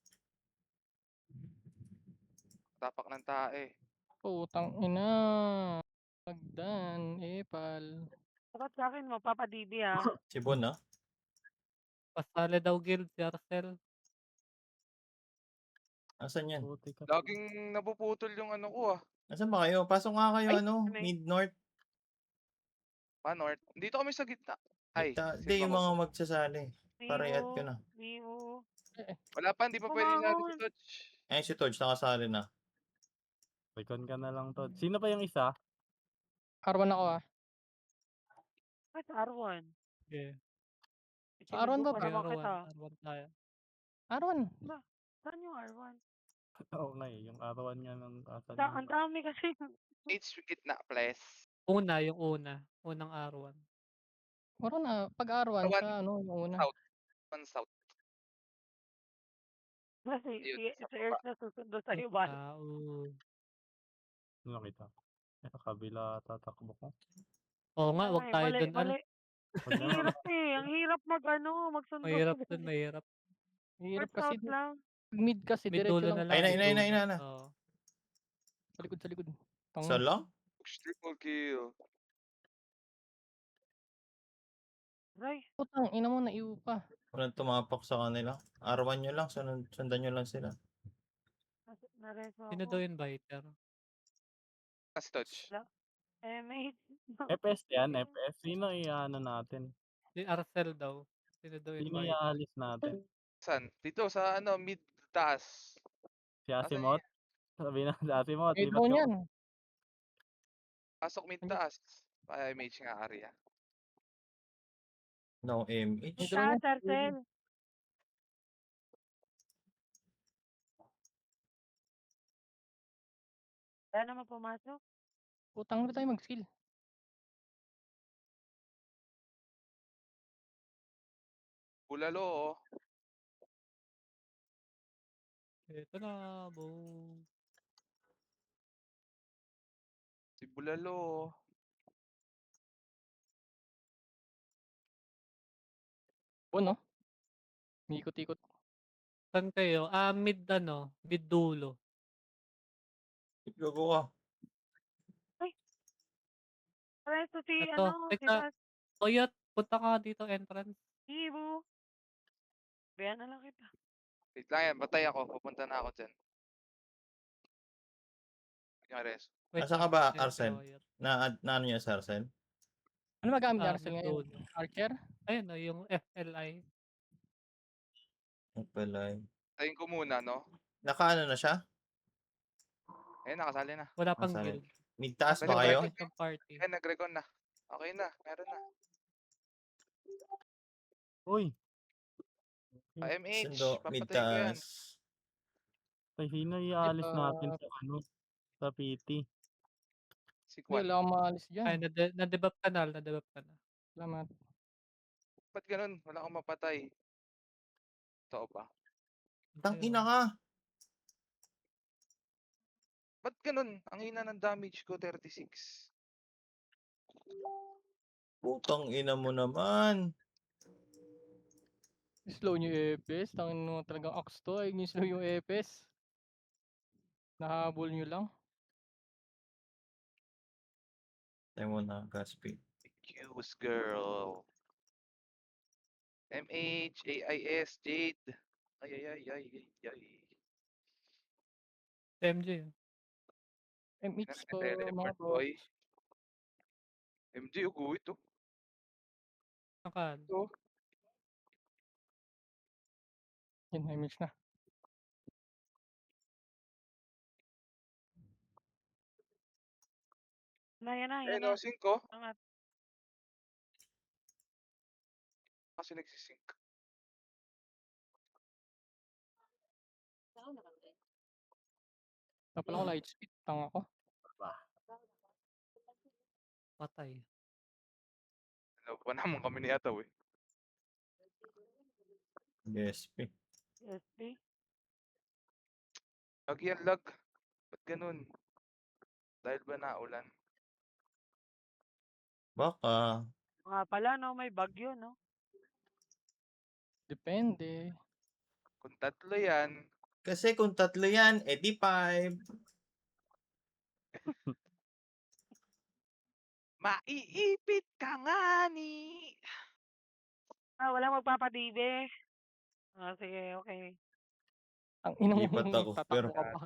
[SPEAKER 3] Tapak ng tae.
[SPEAKER 4] Putang ina. Magdan, epal.
[SPEAKER 6] Dapat sa akin, magpapadibi, ha?
[SPEAKER 1] Si Bon, no?
[SPEAKER 2] Pasali daw guild si Arcel.
[SPEAKER 1] Asan yan?
[SPEAKER 5] Buti ka.
[SPEAKER 3] Laging napuputol yung ano ko ah.
[SPEAKER 1] Asan ba kayo? Pasok nga kayo,
[SPEAKER 6] Ay,
[SPEAKER 1] ano?
[SPEAKER 6] ano eh?
[SPEAKER 1] Mid-north.
[SPEAKER 3] North. Dito kami sa gitna. Ay,
[SPEAKER 1] Hindi, yung mga magsasali. Para i-add ko na.
[SPEAKER 6] Vivo.
[SPEAKER 3] wala pa, hindi pa pwede natin si Touch.
[SPEAKER 1] Ay, si Todge, nakasali na.
[SPEAKER 5] Recon ka na lang to. Sino pa yung isa?
[SPEAKER 4] R1 ako ah.
[SPEAKER 6] Bakit R1?
[SPEAKER 2] Okay.
[SPEAKER 4] Sa R1 ba?
[SPEAKER 6] Para
[SPEAKER 2] R1.
[SPEAKER 6] makita.
[SPEAKER 2] R1 tayo.
[SPEAKER 4] R1.
[SPEAKER 6] Saan yung R1?
[SPEAKER 5] Oo nga eh, yung arawan nga ng asan.
[SPEAKER 6] Ang dami kasi.
[SPEAKER 3] H gitna, please.
[SPEAKER 2] Una, yung una. Unang R1.
[SPEAKER 4] R1 ah. Pag R1
[SPEAKER 3] R1.
[SPEAKER 4] siya, ano, yung una.
[SPEAKER 3] South. South.
[SPEAKER 6] Kasi
[SPEAKER 3] Yun, sa
[SPEAKER 6] si Earth
[SPEAKER 3] baba.
[SPEAKER 6] na susundo sa'yo, ba?
[SPEAKER 2] Tao.
[SPEAKER 5] Ano kita? Sa kabila tatakbo ko.
[SPEAKER 2] Oo nga, wag tayo
[SPEAKER 6] Mali,
[SPEAKER 2] dun. Ano,
[SPEAKER 6] mali.
[SPEAKER 5] Huwag
[SPEAKER 6] Ang
[SPEAKER 5] na
[SPEAKER 6] hirap eh. Ang hirap magsundo.
[SPEAKER 2] mahirap dun, mahirap.
[SPEAKER 4] Hirap
[SPEAKER 6] North,
[SPEAKER 4] kasi.
[SPEAKER 6] south lang.
[SPEAKER 4] Pag mid kasi,
[SPEAKER 2] Mid
[SPEAKER 4] diretso
[SPEAKER 2] dulo
[SPEAKER 4] lang.
[SPEAKER 2] na lang.
[SPEAKER 1] Ayun na,
[SPEAKER 2] mid
[SPEAKER 1] ayun na,
[SPEAKER 2] dulo.
[SPEAKER 1] ayun na.
[SPEAKER 2] Oo.
[SPEAKER 4] Sa likod, sa likod. Tang.
[SPEAKER 1] Isa lang?
[SPEAKER 3] Triple kill.
[SPEAKER 6] Ray,
[SPEAKER 4] Putang, ina mo, naiu pa.
[SPEAKER 1] Walang tumapak sa kanila. R1 nyo lang, sundan nyo lang sila.
[SPEAKER 6] nareso
[SPEAKER 2] Sino
[SPEAKER 6] ako.
[SPEAKER 2] daw inviter?
[SPEAKER 3] Kasi Touch.
[SPEAKER 6] Mate.
[SPEAKER 5] FS yan, FS. Sino i-ano natin?
[SPEAKER 2] Si Arcel daw. Sino daw
[SPEAKER 5] Sino
[SPEAKER 2] inviter?
[SPEAKER 5] i-alis natin?
[SPEAKER 3] Saan? Dito sa ano, mid taas.
[SPEAKER 5] Si Asimot? Sabi na si Asimot.
[SPEAKER 4] May
[SPEAKER 5] Di ba
[SPEAKER 4] drone yan.
[SPEAKER 3] Pasok mid taas. Ay, mage nga area.
[SPEAKER 1] No MH.
[SPEAKER 4] May drone yan.
[SPEAKER 6] Sarcel. Wala naman pumasok.
[SPEAKER 4] Putang na tayo mag-skill.
[SPEAKER 3] Bulalo, oh.
[SPEAKER 2] Eto na, boom.
[SPEAKER 3] Si Bulalo, oh.
[SPEAKER 4] No? Ikot-ikot.
[SPEAKER 2] Saan kayo? Mid ano, mid dulo.
[SPEAKER 1] Gago ka.
[SPEAKER 6] Presto si
[SPEAKER 2] Eto,
[SPEAKER 6] ano, si
[SPEAKER 2] teka. Oyot, punta ka dito entrance.
[SPEAKER 6] Ibu. Bayan na lang kita.
[SPEAKER 3] Wait lang yan, batay ako. Pupunta na ako dyan. Kunyari,
[SPEAKER 2] Wait
[SPEAKER 1] Asa ka
[SPEAKER 2] lang,
[SPEAKER 1] ba,
[SPEAKER 2] ayun si
[SPEAKER 1] Arsen?
[SPEAKER 2] Oyot.
[SPEAKER 1] Na ano niya sa Arsen?
[SPEAKER 4] Ano magamit ni
[SPEAKER 2] Ah,
[SPEAKER 4] Arcel
[SPEAKER 2] mid
[SPEAKER 4] ngayon?
[SPEAKER 2] dulo.
[SPEAKER 4] Archer?
[SPEAKER 2] Ayun o, yung FLI.
[SPEAKER 1] Ang palay.
[SPEAKER 3] tayin ko muna, no?
[SPEAKER 1] Nakaano na siya?
[SPEAKER 3] Ayun, nakasali na.
[SPEAKER 2] Wala pang
[SPEAKER 1] Nasaan?
[SPEAKER 2] guild.
[SPEAKER 1] Mid-taas
[SPEAKER 3] Pwede
[SPEAKER 1] ba
[SPEAKER 3] ba
[SPEAKER 1] kayo?
[SPEAKER 3] ito?
[SPEAKER 2] Ng party.
[SPEAKER 3] Ayun, nag-recon na. Okay na, meron na.
[SPEAKER 5] Uy,
[SPEAKER 3] MH,
[SPEAKER 1] Sundo,
[SPEAKER 3] papatayin ko yan.
[SPEAKER 1] mid-taas.
[SPEAKER 5] ay sino ialis natin sa ano? Sa PT.
[SPEAKER 3] Si
[SPEAKER 4] Hindi,
[SPEAKER 3] Kwan.
[SPEAKER 4] wala akong maalis dyan.
[SPEAKER 2] Ay, na-debuff ka na, na-debuff ka na.
[SPEAKER 4] Salamat.
[SPEAKER 3] Ba't ganun? Wala akong mapatay. Totoo ba?
[SPEAKER 1] Tangina
[SPEAKER 2] Ayun.
[SPEAKER 1] ka.
[SPEAKER 3] Ba't ganun? Ang hina ng damage ko, 36.
[SPEAKER 1] Putang ina mo naman.
[SPEAKER 4] Slow nyo yung EPS. Tangin mo talagang axe to. Ayun yung slow yung EPS. Nahabol nyo lang.
[SPEAKER 1] Tayo mo na, Gaspi.
[SPEAKER 3] Excuse girl. MH, AIS, Jade. Ay, ay, ay, ay, ay, ay.
[SPEAKER 2] MJ. yun.
[SPEAKER 4] MH po
[SPEAKER 3] Teleport,
[SPEAKER 4] mga
[SPEAKER 3] boy.
[SPEAKER 4] boss.
[SPEAKER 3] MJ, uguit, oh.
[SPEAKER 2] Nakan.
[SPEAKER 4] Yan, MH na.
[SPEAKER 6] Yan na, yan
[SPEAKER 3] Ayun,
[SPEAKER 6] na.
[SPEAKER 3] oh, 5.
[SPEAKER 6] Angat.
[SPEAKER 3] Kasi nagsisync.
[SPEAKER 4] Dapat ako light speed. Tanga ko.
[SPEAKER 2] Patay.
[SPEAKER 3] Ano pa naman kami ni Ataw, eh.
[SPEAKER 1] GSP.
[SPEAKER 6] SP.
[SPEAKER 3] Lag yan, lag. Ba't ganun? Dahil ba naulan?
[SPEAKER 1] Baka.
[SPEAKER 6] Nga pala, no, may bagyo, no?
[SPEAKER 4] Depende.
[SPEAKER 3] Kung tatlo yan,
[SPEAKER 1] Kasi kung tatlo yan, edi 5.
[SPEAKER 3] maiipit ka nga ni.
[SPEAKER 6] Walang magpapadibe. Sige, okay.
[SPEAKER 4] Ang ina mo
[SPEAKER 1] Lipat ako, pero-
[SPEAKER 4] tatakbo ka pa.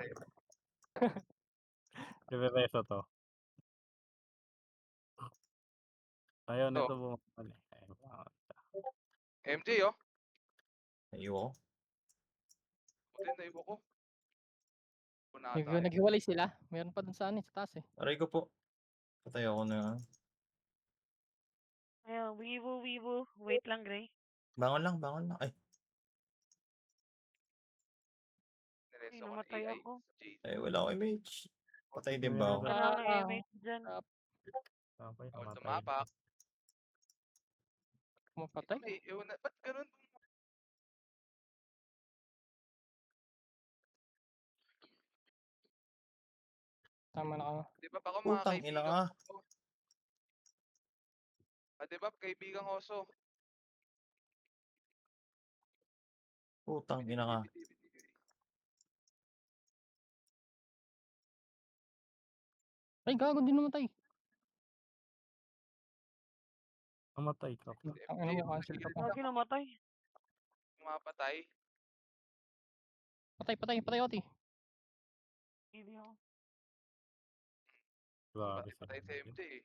[SPEAKER 5] Revereso to. Ayaw
[SPEAKER 3] Ito.
[SPEAKER 5] nito bumali.
[SPEAKER 3] MJ, oh.
[SPEAKER 1] Ayoko.
[SPEAKER 3] Buti na ibo ko. Una tayo.
[SPEAKER 4] Naghiwalay sila. Meron pa dun sa ano, sa taas eh.
[SPEAKER 1] Aray ko po. Patay ako na.
[SPEAKER 6] Ayun, wibu. Wait lang, Gray.
[SPEAKER 1] Bangon lang. Ay,
[SPEAKER 3] Nireso ko
[SPEAKER 6] namatay
[SPEAKER 3] AI.
[SPEAKER 6] ako.
[SPEAKER 3] Jade.
[SPEAKER 1] ay wala akong image. Patay din ba ako?
[SPEAKER 6] Wala nang image dyan.
[SPEAKER 5] Tapos
[SPEAKER 3] Bawal
[SPEAKER 5] namatay.
[SPEAKER 3] tumapak.
[SPEAKER 4] Kumapatay.
[SPEAKER 3] Ba't ganun?
[SPEAKER 4] Tama na ako.
[SPEAKER 3] Di ba pa ako mga
[SPEAKER 1] Putang ina ka.
[SPEAKER 3] kaibigan ko? Di ba kaibigang oso?
[SPEAKER 1] Putang ina ka.
[SPEAKER 4] Ay, gago din namatay.
[SPEAKER 5] Namatay ka.
[SPEAKER 4] Ang ina mo, cancel ka pa.
[SPEAKER 6] Sino matay?
[SPEAKER 3] Mapatay.
[SPEAKER 4] Patay, Oti.
[SPEAKER 6] Hindi ako.
[SPEAKER 5] Grabe sa
[SPEAKER 3] Patay sa MJ, eh.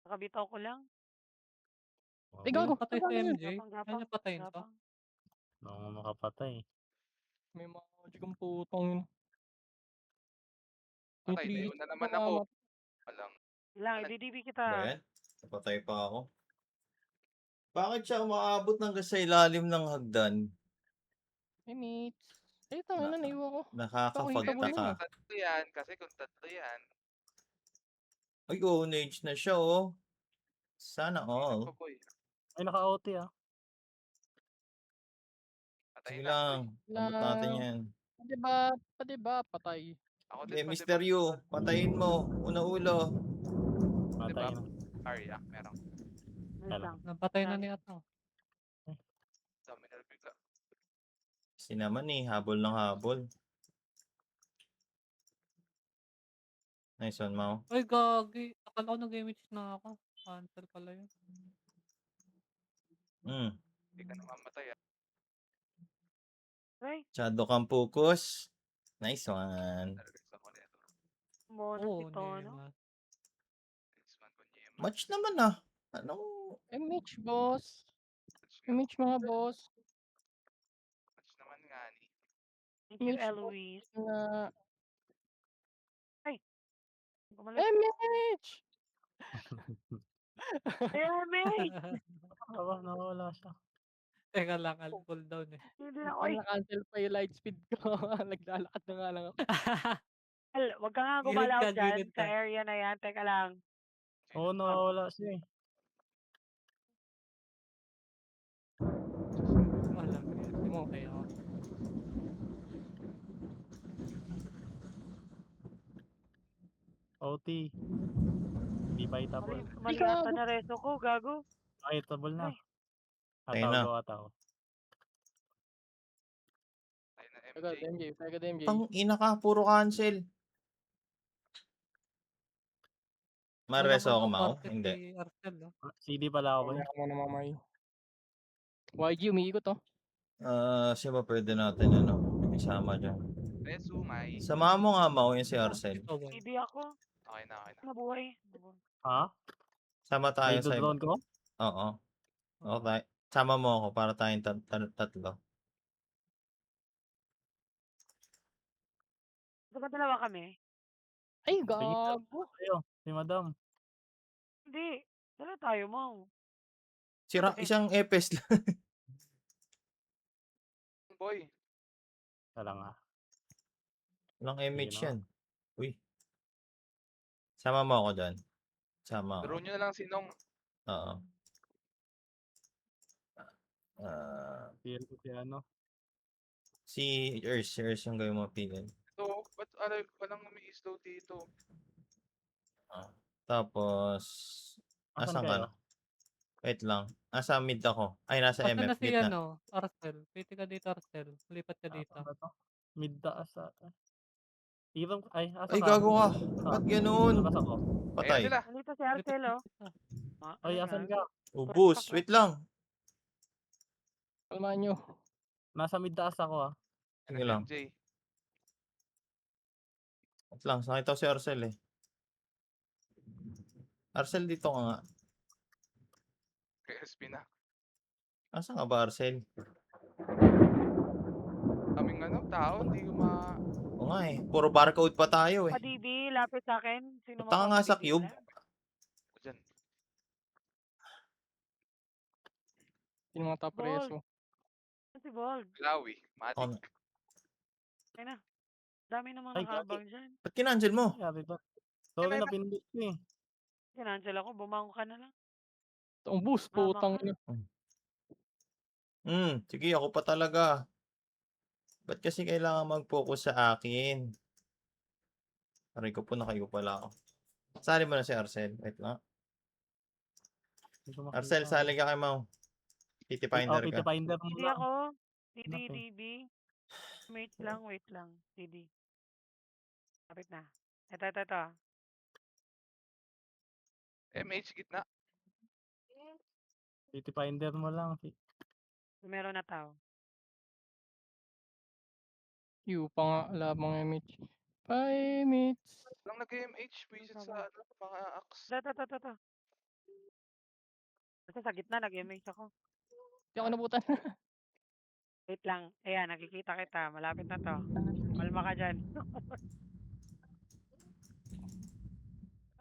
[SPEAKER 6] Nakabitaw ko lang.
[SPEAKER 4] Ay, gago.
[SPEAKER 2] Patay sa MJ.
[SPEAKER 6] Gapang.
[SPEAKER 2] Ano patayin to?
[SPEAKER 5] Nung makapatay.
[SPEAKER 4] May magic ang putong yun. May
[SPEAKER 3] Patay na
[SPEAKER 4] three
[SPEAKER 3] yun na
[SPEAKER 4] hits
[SPEAKER 3] naman
[SPEAKER 4] pa
[SPEAKER 3] ako.
[SPEAKER 4] naman.
[SPEAKER 3] Alang.
[SPEAKER 6] Lang, i-DDB
[SPEAKER 1] Ba
[SPEAKER 6] kita.
[SPEAKER 1] yan? Napatay pa ako. Bakit siya umaabot hanggang sa ilalim ng hagdan?
[SPEAKER 4] Hey, mates. Eh, tangina naiwan ko.
[SPEAKER 3] Hindi
[SPEAKER 4] Nakakahitable
[SPEAKER 3] kung
[SPEAKER 4] yun,
[SPEAKER 1] Nakakapagtaka.
[SPEAKER 3] tatlo yan, kasi kung tatlo yan,
[SPEAKER 1] Ay, ownage na siya, oh. Sana
[SPEAKER 3] ingat pa
[SPEAKER 1] all.
[SPEAKER 3] boy.
[SPEAKER 5] Ay, naka-OT ah.
[SPEAKER 3] Patay
[SPEAKER 1] Sige
[SPEAKER 3] na, boy.
[SPEAKER 1] lang. Abot natin
[SPEAKER 4] Lang.
[SPEAKER 1] yan.
[SPEAKER 4] Pwede ba patay?
[SPEAKER 3] Ako din,
[SPEAKER 1] Okay,
[SPEAKER 3] pwede
[SPEAKER 1] Mr.
[SPEAKER 3] ba?
[SPEAKER 1] Yu, patayin mo. Una ulo.
[SPEAKER 3] Di
[SPEAKER 5] Patay
[SPEAKER 3] ba?
[SPEAKER 5] na.
[SPEAKER 3] Arya, meron.
[SPEAKER 6] Wait
[SPEAKER 5] Ano?
[SPEAKER 6] lang.
[SPEAKER 2] Napatay na
[SPEAKER 6] Sorry.
[SPEAKER 2] ni Atang.
[SPEAKER 3] Dami na bigla.
[SPEAKER 1] Kasi naman eh, habol ng habol. Nice one, Mau.
[SPEAKER 2] Ay, gagi. Akala ko nag-image na ako. Cancel pala yun.
[SPEAKER 3] Hindi ka namamatay ah.
[SPEAKER 6] Ay,
[SPEAKER 1] Shadow kang focus. Nice one.
[SPEAKER 3] Nalagas ako nito.
[SPEAKER 6] bonus
[SPEAKER 2] Oo,
[SPEAKER 6] ito,
[SPEAKER 2] hindi
[SPEAKER 6] no?
[SPEAKER 2] naman.
[SPEAKER 3] This one, Konyema.
[SPEAKER 1] Match naman ah. Anong...
[SPEAKER 4] MH, boss.
[SPEAKER 3] Match nga.
[SPEAKER 4] MH, mga boss.
[SPEAKER 3] Match naman nga ni.
[SPEAKER 6] Thank you,
[SPEAKER 4] Mitch,
[SPEAKER 6] Eloise.
[SPEAKER 4] Na...
[SPEAKER 6] Gumalit.
[SPEAKER 4] MH!
[SPEAKER 6] Damn.
[SPEAKER 5] Nawala siya.
[SPEAKER 2] Teka lang, I'll pull down eh.
[SPEAKER 6] Hindi na,
[SPEAKER 4] Ay,
[SPEAKER 6] oy.
[SPEAKER 4] na-cancel pa yung light speed ko. Naglalakad na nga lang ako.
[SPEAKER 6] Wag ka nga
[SPEAKER 2] Gilid
[SPEAKER 6] gumalaw
[SPEAKER 2] ka,
[SPEAKER 6] dyan
[SPEAKER 2] gilid
[SPEAKER 6] sa
[SPEAKER 2] ka.
[SPEAKER 6] area na yan. Teka lang.
[SPEAKER 5] Oo, nawala siya eh.
[SPEAKER 2] Wala, hindi mo okay ako.
[SPEAKER 5] OT. Hindi pa
[SPEAKER 6] Mali,
[SPEAKER 5] hitable.
[SPEAKER 6] mali
[SPEAKER 4] Ikaw.
[SPEAKER 6] ata na reso ko, gago.
[SPEAKER 5] Hitable na.
[SPEAKER 6] Ay.
[SPEAKER 1] Tayo
[SPEAKER 5] Ataw
[SPEAKER 1] na.
[SPEAKER 5] go, ataw.
[SPEAKER 3] Tayo na
[SPEAKER 4] Agad,
[SPEAKER 3] MJ.
[SPEAKER 4] MJ. Agad, MJ.
[SPEAKER 1] Pang ina ka, puro cancel. Mareso ako, Mau?
[SPEAKER 2] Market
[SPEAKER 1] Hindi.
[SPEAKER 2] si Arcel, oh.
[SPEAKER 5] CD pala ako ba?
[SPEAKER 4] Mamaya ka muna mamay. YG, umiikot oh.
[SPEAKER 1] Siya ba pwede natin ano? Isama dyan.
[SPEAKER 3] Resumay.
[SPEAKER 1] Samahan mo nga, Mau, yung si Arcel.
[SPEAKER 2] Ikaw ba?
[SPEAKER 6] Hindi ako.
[SPEAKER 3] Okay na, okay na.
[SPEAKER 6] Nabuhay.
[SPEAKER 5] Ha?
[SPEAKER 1] Sama tayo
[SPEAKER 5] May
[SPEAKER 1] sa...
[SPEAKER 5] drone ko?
[SPEAKER 1] Oo. Okay. Sama mo ako para tayong tatlo.
[SPEAKER 6] Diba dalawa kami?
[SPEAKER 4] Ay, gago.
[SPEAKER 5] Ayo, si madam.
[SPEAKER 6] Hindi. Dala tayo, mo.
[SPEAKER 1] Isang epes lang.
[SPEAKER 3] Boy,
[SPEAKER 5] Wala nga.
[SPEAKER 1] Walang
[SPEAKER 5] Sige
[SPEAKER 1] image
[SPEAKER 5] na.
[SPEAKER 1] yan. Uy. Sama mo ako dyan. Sama ako.
[SPEAKER 3] draw nyo na lang sinong.
[SPEAKER 1] Oo.
[SPEAKER 5] Feel ko si ano.
[SPEAKER 1] Si Ers yung gawin mo piliin.
[SPEAKER 3] So, ba't walang umi-slow dito?
[SPEAKER 1] Tapos,
[SPEAKER 5] Asan
[SPEAKER 1] asan ka
[SPEAKER 5] kayo?
[SPEAKER 1] na? Wait lang. Nasa mid ako. Ay, nasa
[SPEAKER 2] Basta na
[SPEAKER 1] MF.
[SPEAKER 2] si
[SPEAKER 1] Gitna.
[SPEAKER 2] ano, Arcel. Pwede ka dito, Arcel. Lipat ka dito.
[SPEAKER 5] Asan ba to? Mid taas ata. Irong, ay, asa
[SPEAKER 1] Ay,
[SPEAKER 5] ka?
[SPEAKER 1] gago ka. Ba't ganun?
[SPEAKER 5] Labas ako.
[SPEAKER 3] Ayan
[SPEAKER 1] Patay.
[SPEAKER 3] sila.
[SPEAKER 6] Nandito si
[SPEAKER 2] Lipat
[SPEAKER 6] Arcel, oh.
[SPEAKER 2] dito.
[SPEAKER 5] Ay, asan ka?
[SPEAKER 1] Ubus. Wait lang.
[SPEAKER 4] Kalmaan nyo.
[SPEAKER 5] Nasa mid taas ako ah.
[SPEAKER 1] Sige lang.
[SPEAKER 3] MJ.
[SPEAKER 1] Wait lang. Sakita ko si Arcel eh. Arcel, dito ka nga.
[SPEAKER 3] KSP na.
[SPEAKER 1] Asan ka ba, Arcel?
[SPEAKER 3] Kaming tao, hindi ko ma...
[SPEAKER 1] Oo nga eh. Puro barcode pa tayo eh.
[SPEAKER 6] Pa-DB, lapit sa akin. Sino
[SPEAKER 1] Punta ka nga sa cube.
[SPEAKER 3] Diyan.
[SPEAKER 4] Sino mga top preso?
[SPEAKER 6] Si Bold.
[SPEAKER 3] Lawi. Matic.
[SPEAKER 1] Ako na.
[SPEAKER 6] Ayun na. Dami namang
[SPEAKER 5] Ay,
[SPEAKER 6] nakaabang dyan.
[SPEAKER 1] Ba't kinancel mo?
[SPEAKER 5] Yari to. Sorry na pindot ko eh.
[SPEAKER 6] Kinancel ako. Bumangon ka na lang.
[SPEAKER 4] Ang boost,
[SPEAKER 6] Tama
[SPEAKER 4] putang
[SPEAKER 6] ka.
[SPEAKER 4] ina.
[SPEAKER 1] Sige, ako pa talaga. Ba't kasi kailangan mag-focus sa akin? Aray ko po, nakayo pala ako. Sali mo na si Arcel. Wait lang.
[SPEAKER 5] Hindi ko makita.
[SPEAKER 1] Arcel, sali ka kay Mau. Kitty Finder
[SPEAKER 5] Oh,
[SPEAKER 1] ka.
[SPEAKER 5] Finder mo
[SPEAKER 6] DD
[SPEAKER 5] lang.
[SPEAKER 6] ako. DD,
[SPEAKER 5] Nako.
[SPEAKER 6] DB. Wait lang. DD. Lapit na. Ito.
[SPEAKER 3] MH gitna.
[SPEAKER 5] Finder mo lang.
[SPEAKER 6] Meron na tao.
[SPEAKER 4] Q pa nga, labang MH. Bye, mates.
[SPEAKER 3] Lang nag-MH. Visit sa pang-ax.
[SPEAKER 6] Ito. Basta sa gitna, nag-MH ako.
[SPEAKER 4] Hindi ako nabutan.
[SPEAKER 6] Wait lang. Ayan, nakikita kita. Malapit na to. Kalma ka dyan.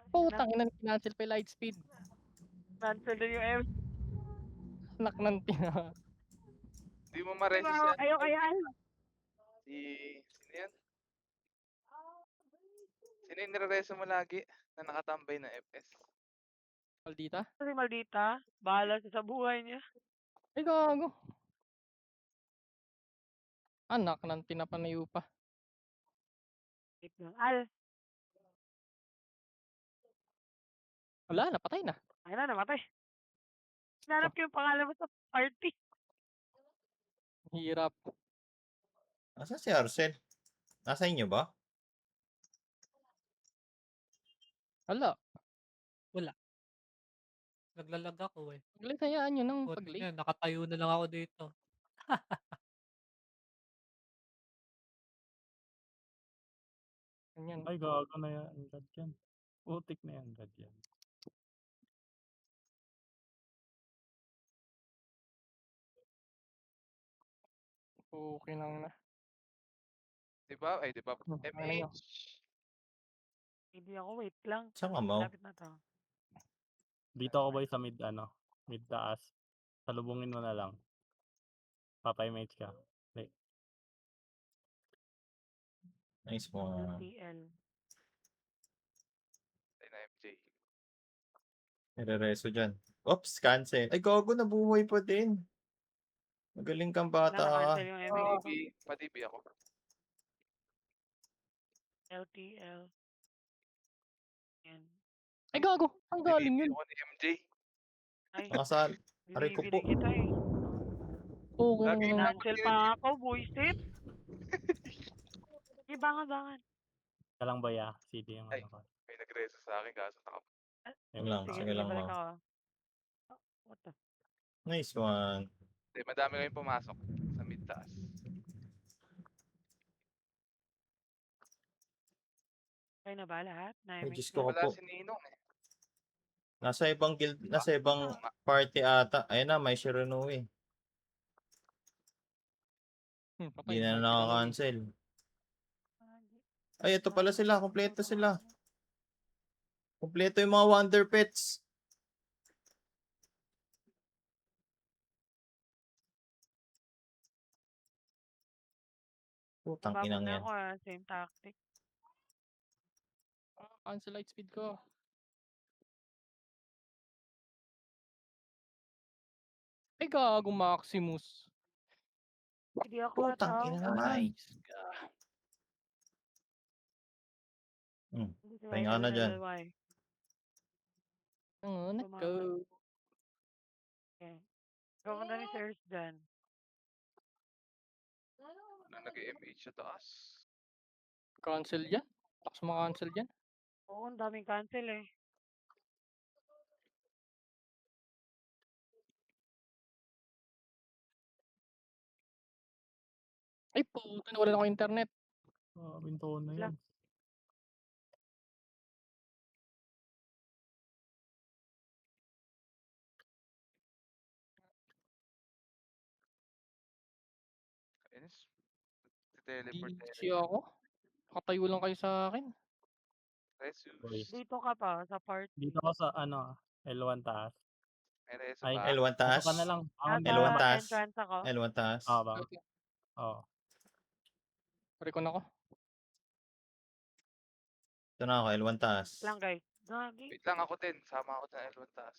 [SPEAKER 4] Putang ina, kinancel pa yung light speed.
[SPEAKER 6] Cancel din yung M.
[SPEAKER 4] Anak ng tina.
[SPEAKER 3] Hindi mo ma-resist yan.
[SPEAKER 6] Ayoko yan.
[SPEAKER 3] Sino yan? Sino yung nirereso mo lagi na nakatambay na FS?
[SPEAKER 4] Maldita.
[SPEAKER 6] Si Maldita, bahala siya sa buhay niya.
[SPEAKER 4] Ay, gago. Anak ng tinapanayo pa.
[SPEAKER 6] Wait lang. Al,
[SPEAKER 4] Wala, napatay na.
[SPEAKER 6] ayun na, namatay. Hinanap ko yung pangalan mo sa party.
[SPEAKER 4] Hirap.
[SPEAKER 1] Nasaan si Arcel? Nasa inyo ba?
[SPEAKER 4] Wala.
[SPEAKER 2] Naglalag ako eh.
[SPEAKER 4] Saglit, hayaan nyo ng
[SPEAKER 2] Buti
[SPEAKER 4] pag-late.
[SPEAKER 2] nga, nakatayo na lang ako dito.
[SPEAKER 4] Ganyan.
[SPEAKER 5] Ay, gago na yan. God yan. Putik na yan. God yan.
[SPEAKER 4] Okay lang na.
[SPEAKER 3] Diba? Ay, diba?
[SPEAKER 4] Ano nyo?
[SPEAKER 3] MH.
[SPEAKER 6] Hindi ako, wait lang.
[SPEAKER 1] Saan ka, Mau?
[SPEAKER 6] Malapit na to.
[SPEAKER 5] Dito ako boy sa mid mid taas. Salubungin mo na lang. Papay-mate ka. Hindi.
[SPEAKER 1] Nice one.
[SPEAKER 6] LTL.
[SPEAKER 3] Ay, na MJ.
[SPEAKER 1] Nire-reso dyan. Oops, cancel. Ay, gago, nabuhay pa din. Magaling kang bata ka.
[SPEAKER 6] Naka-cancel yung MH ko.
[SPEAKER 3] Pa-DB ako.
[SPEAKER 6] LTL. Yan.
[SPEAKER 4] Ay, gago. Ang galing
[SPEAKER 3] DB
[SPEAKER 4] yun.
[SPEAKER 3] ako ni MJ.
[SPEAKER 6] Ay,
[SPEAKER 1] Nakasal. Aray ko po.
[SPEAKER 6] binibili kita eh.
[SPEAKER 4] Okay
[SPEAKER 3] Lagi
[SPEAKER 4] lang
[SPEAKER 3] na-
[SPEAKER 4] na.
[SPEAKER 6] Cancel pa ako, buisit. Sige, bangan.
[SPEAKER 5] Ka lang ba ya? CD yung
[SPEAKER 3] Ay.
[SPEAKER 5] ano ko.
[SPEAKER 3] May nagreso sa akin kaso
[SPEAKER 1] Yun lang,
[SPEAKER 6] Sige,
[SPEAKER 1] sige lang,
[SPEAKER 6] balik
[SPEAKER 1] Mau.
[SPEAKER 6] ako. Oh, what the?
[SPEAKER 1] Nice one.
[SPEAKER 3] madami kayong pumasok sa mid-taas.
[SPEAKER 6] Kayo na ba lahat?
[SPEAKER 1] Ay,
[SPEAKER 6] Na-MH
[SPEAKER 1] Diyos
[SPEAKER 6] na?
[SPEAKER 1] ko
[SPEAKER 3] Wala
[SPEAKER 1] po.
[SPEAKER 3] si Ninong eh.
[SPEAKER 1] Nasa ibang guild, nasa ibang party ata. Ayun na, may Shiranui.
[SPEAKER 4] Patay.
[SPEAKER 1] Hindi na
[SPEAKER 4] may
[SPEAKER 1] nakaka-cancel. Ay, ito pala sila. Kompleto sila. Kompleto yung mga Wonder Pets. Putang
[SPEAKER 6] Babog
[SPEAKER 1] inang
[SPEAKER 6] na
[SPEAKER 1] yan.
[SPEAKER 6] ako same tactic.
[SPEAKER 4] Cancel light speed ko. Ay, gago Maximus.
[SPEAKER 6] Hindi ako
[SPEAKER 1] Putang
[SPEAKER 6] ataw.
[SPEAKER 1] ina naman.
[SPEAKER 4] Nice ka.
[SPEAKER 6] Hindi sila
[SPEAKER 1] Pahinga ka na dyan.
[SPEAKER 6] LLY.
[SPEAKER 4] Ang nako.
[SPEAKER 6] Okay. Gawanda ni Sirs dyan.
[SPEAKER 3] Nag-MH sa taas.
[SPEAKER 4] Cancel dyan. Tapos ma-cancel dyan.
[SPEAKER 6] Oo, ang daming cancel eh.
[SPEAKER 4] Ay, puta na wala ako internet.
[SPEAKER 5] Binto na
[SPEAKER 6] Wala.
[SPEAKER 5] yan.
[SPEAKER 3] Ayos. Teleport
[SPEAKER 4] Di ako. Nakatayo lang kayo sa akin.
[SPEAKER 3] Resus.
[SPEAKER 5] Boy.
[SPEAKER 6] Dito ka pa, sa part.
[SPEAKER 5] Dito ako sa L1 taas.
[SPEAKER 3] May reso
[SPEAKER 5] Ay,
[SPEAKER 3] ba?
[SPEAKER 1] L1 taas.
[SPEAKER 5] Ano ka na lang.
[SPEAKER 1] L1
[SPEAKER 6] Nasa
[SPEAKER 1] taas.
[SPEAKER 6] entrance ako.
[SPEAKER 1] L1 taas.
[SPEAKER 5] Ba?
[SPEAKER 4] Okay.
[SPEAKER 5] Oo.
[SPEAKER 4] Recon ako.
[SPEAKER 1] Ito na ako, L1 taas.
[SPEAKER 6] Lang guys. Gagi.
[SPEAKER 3] Wait lang ako din. Sama ako din L1 taas.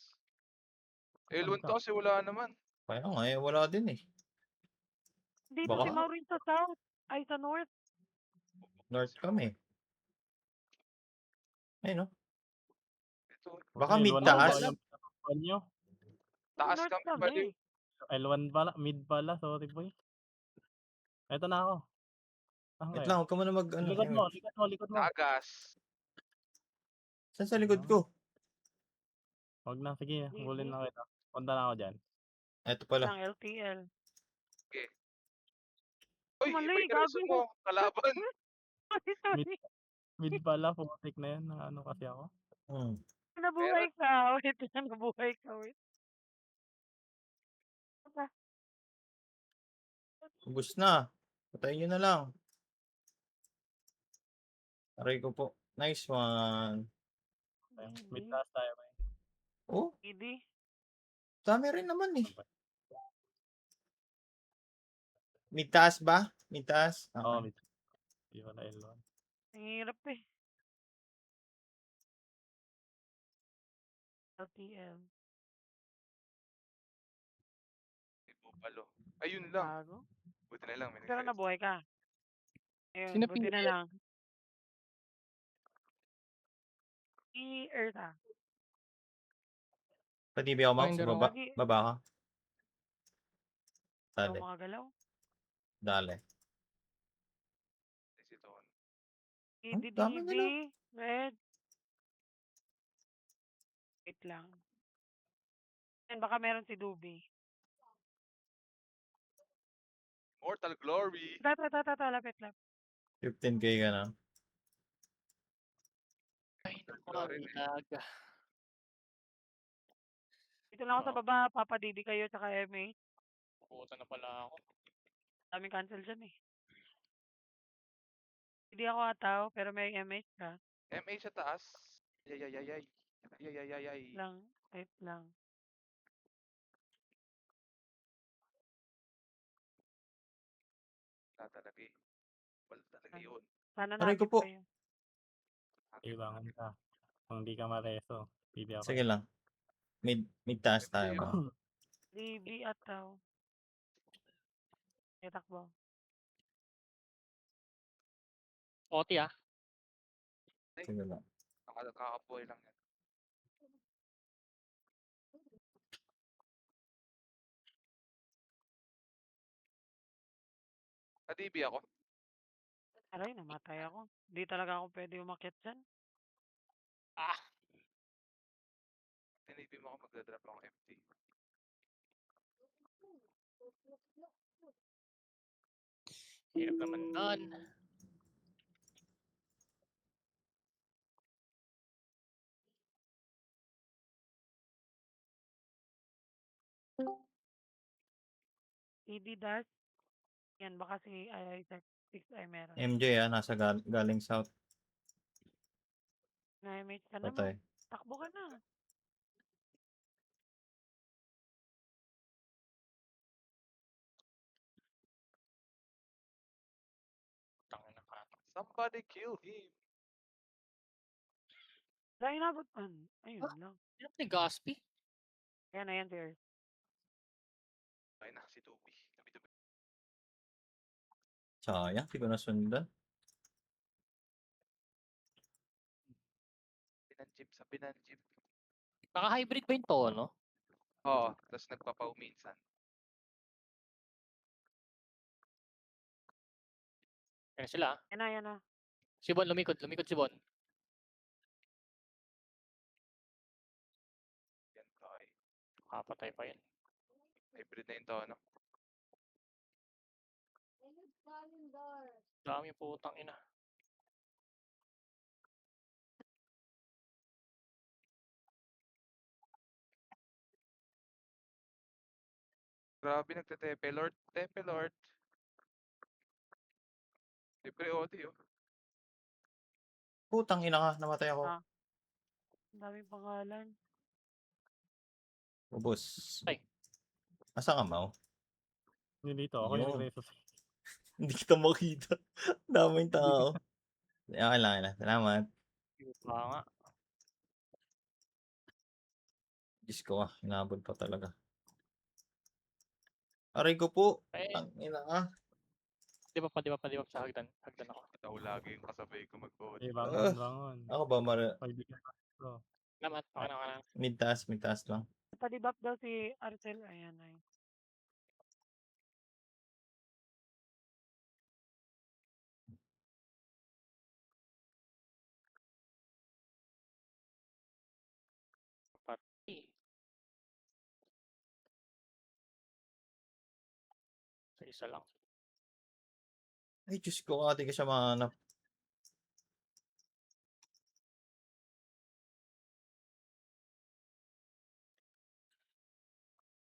[SPEAKER 5] Saan
[SPEAKER 3] L1
[SPEAKER 5] ka?
[SPEAKER 3] taas eh, wala naman.
[SPEAKER 1] Kaya nga eh, wala din eh.
[SPEAKER 6] Dito
[SPEAKER 1] Baka?
[SPEAKER 6] si Maureen sa south. Ay, sa north.
[SPEAKER 1] North kami. Ayun no.
[SPEAKER 3] Ito.
[SPEAKER 1] Baka
[SPEAKER 5] L1
[SPEAKER 1] mid
[SPEAKER 5] na
[SPEAKER 1] taas.
[SPEAKER 5] ba yung pinapakpan nyo?
[SPEAKER 3] Taas
[SPEAKER 6] north
[SPEAKER 3] kami.
[SPEAKER 6] kami.
[SPEAKER 3] Baliw.
[SPEAKER 5] L1 pala, mid pala, sorry boy. Eto na ako.
[SPEAKER 1] Wait lang, huwag ka muna mag ano.
[SPEAKER 5] Likod mo, likod mo.
[SPEAKER 3] Nagas.
[SPEAKER 1] Saan sa likod ko?
[SPEAKER 5] Wag na, sige,
[SPEAKER 6] Hindi,
[SPEAKER 5] hulin
[SPEAKER 6] hindi.
[SPEAKER 5] na kita. Punta na ako dyan.
[SPEAKER 1] Eto pala.
[SPEAKER 6] Lang LTL.
[SPEAKER 3] Uy, iba
[SPEAKER 6] Mali,
[SPEAKER 3] yung reso
[SPEAKER 6] gago.
[SPEAKER 3] mo. Kalaban.
[SPEAKER 6] Sorry.
[SPEAKER 5] Mid pala, putik na yan. Ano kasi ako.
[SPEAKER 6] Nabuhay ka. Wait lang, nabuhay ka. Wait.
[SPEAKER 1] Ubus na. Patayin nyo na lang. Aray ko po. Nice one.
[SPEAKER 5] Mid taas tayo. Boy.
[SPEAKER 1] Oh,
[SPEAKER 6] Hindi.
[SPEAKER 1] dami rin naman eh. Mid taas ba? Mid taas?
[SPEAKER 5] Oo,
[SPEAKER 1] Okay.
[SPEAKER 5] mid. Di wala L1.
[SPEAKER 6] Ang hirap eh. LTM.
[SPEAKER 3] May bupalo. Ayun lang.
[SPEAKER 6] Bago.
[SPEAKER 3] Buti na lang. May
[SPEAKER 6] Pero
[SPEAKER 3] nagsa-S.
[SPEAKER 6] nabuhay ka. Ayun,
[SPEAKER 4] Sino
[SPEAKER 6] buti na
[SPEAKER 4] pinili?
[SPEAKER 6] lang. Si Eartha.
[SPEAKER 1] Padibi ako, Mouse.
[SPEAKER 4] Finder ako.
[SPEAKER 1] Baba,
[SPEAKER 6] Lagi,
[SPEAKER 1] baba ka.
[SPEAKER 6] ikaw
[SPEAKER 1] Dali.
[SPEAKER 6] mga galaw.
[SPEAKER 1] Dali.
[SPEAKER 3] Si Ton.
[SPEAKER 1] Ang dami
[SPEAKER 6] DDDB.
[SPEAKER 1] nila.
[SPEAKER 6] Red. Wait lang. Yan, baka meron si Dubi.
[SPEAKER 3] Mortal Glory.
[SPEAKER 6] Tata, lapit.
[SPEAKER 1] 15k ka na.
[SPEAKER 4] Ay, naku,
[SPEAKER 3] Glory
[SPEAKER 4] ang
[SPEAKER 3] na eh.
[SPEAKER 4] lag.
[SPEAKER 6] Dito lang ako sa baba. Papa DD kayo tsaka MA.
[SPEAKER 4] Puta na pala ako.
[SPEAKER 6] Daming cancel dyan eh. Hindi ako ataw, pero may MH ka.
[SPEAKER 3] MA sa taas. Yayayayay. Yayayayay.
[SPEAKER 6] Wait lang.
[SPEAKER 3] Wala talaga eh. Wala talaga
[SPEAKER 6] Ano?
[SPEAKER 3] yun.
[SPEAKER 6] Sana
[SPEAKER 1] Aray ko
[SPEAKER 6] nakip
[SPEAKER 1] po.
[SPEAKER 6] kayo.
[SPEAKER 5] Kailangan ka. Kung di ka mareso, pili ako.
[SPEAKER 1] Sige lang. Mid taas tayo
[SPEAKER 3] MJ,
[SPEAKER 1] ba?
[SPEAKER 6] DB ataw. Eh, takbo.
[SPEAKER 4] Oti ah.
[SPEAKER 1] Sige lang.
[SPEAKER 3] Nakakabuhay lang yan. Nadibi ako.
[SPEAKER 6] Aray, namatay ako. Hindi talaga ako pwede umakyat dyan.
[SPEAKER 4] Ah,
[SPEAKER 3] Tinibi mo ako magdadrop ako MT.
[SPEAKER 4] hirap naman nun.
[SPEAKER 6] ED dash. Yan, baka si Isaac 6 ay meron.
[SPEAKER 1] MJ nasa galing south.
[SPEAKER 6] Na-MH ka
[SPEAKER 1] Patay.
[SPEAKER 6] naman. Takbo ka na.
[SPEAKER 4] Tangin na ka.
[SPEAKER 3] Somebody kill him.
[SPEAKER 6] Dahil nabot. Ayun lang.
[SPEAKER 4] Hirap ni Gaspi.
[SPEAKER 6] Ayan, si Earth.
[SPEAKER 3] Ay na, si Tubi. Tubi.
[SPEAKER 1] Sayang, di ko nasundan.
[SPEAKER 3] Binanjip sa binanjip.
[SPEAKER 4] Naka-hybrid ba yung tono?
[SPEAKER 3] Oo, tapos nagpapaw minsan.
[SPEAKER 4] Yan sila ah.
[SPEAKER 6] Yan na.
[SPEAKER 4] Si Bon, lumikod si Bon.
[SPEAKER 3] Yan tayo.
[SPEAKER 4] Kapatay pa yan.
[SPEAKER 3] Hybrid na yung tono.
[SPEAKER 4] Dami putang ina.
[SPEAKER 3] Grabe nagte-tepe Lord. Tepe Lord. Libre OT oh.
[SPEAKER 1] Putang ina ka, namatay ako.
[SPEAKER 6] Ah. Ang daming pangalan.
[SPEAKER 1] Ubus.
[SPEAKER 4] Ay.
[SPEAKER 1] Asa ka, Mau?
[SPEAKER 5] Hindi dito, ako yung
[SPEAKER 1] Yun.
[SPEAKER 5] reso.
[SPEAKER 1] Hindi kita makita. Daming tao. Okay lang. Salamat.
[SPEAKER 4] Baka nga.
[SPEAKER 1] Diyos ko hinabol pa talaga. Aray ko po.
[SPEAKER 4] Eh,
[SPEAKER 1] Tang ina ka.
[SPEAKER 4] di ba sa hagdan? Hagdan ako.
[SPEAKER 3] Ako lagi yung kasabay ko mag-OT.
[SPEAKER 5] Eh, bangon.
[SPEAKER 1] Ako ba,
[SPEAKER 5] Kaibigan ko.
[SPEAKER 4] Naman, okay na.
[SPEAKER 1] mid taas lang.
[SPEAKER 6] Padibak daw si Arcel. Ayan.
[SPEAKER 4] Pati. Sa isa lang.
[SPEAKER 1] Ay, Diyos ko, di ka siya mahanap.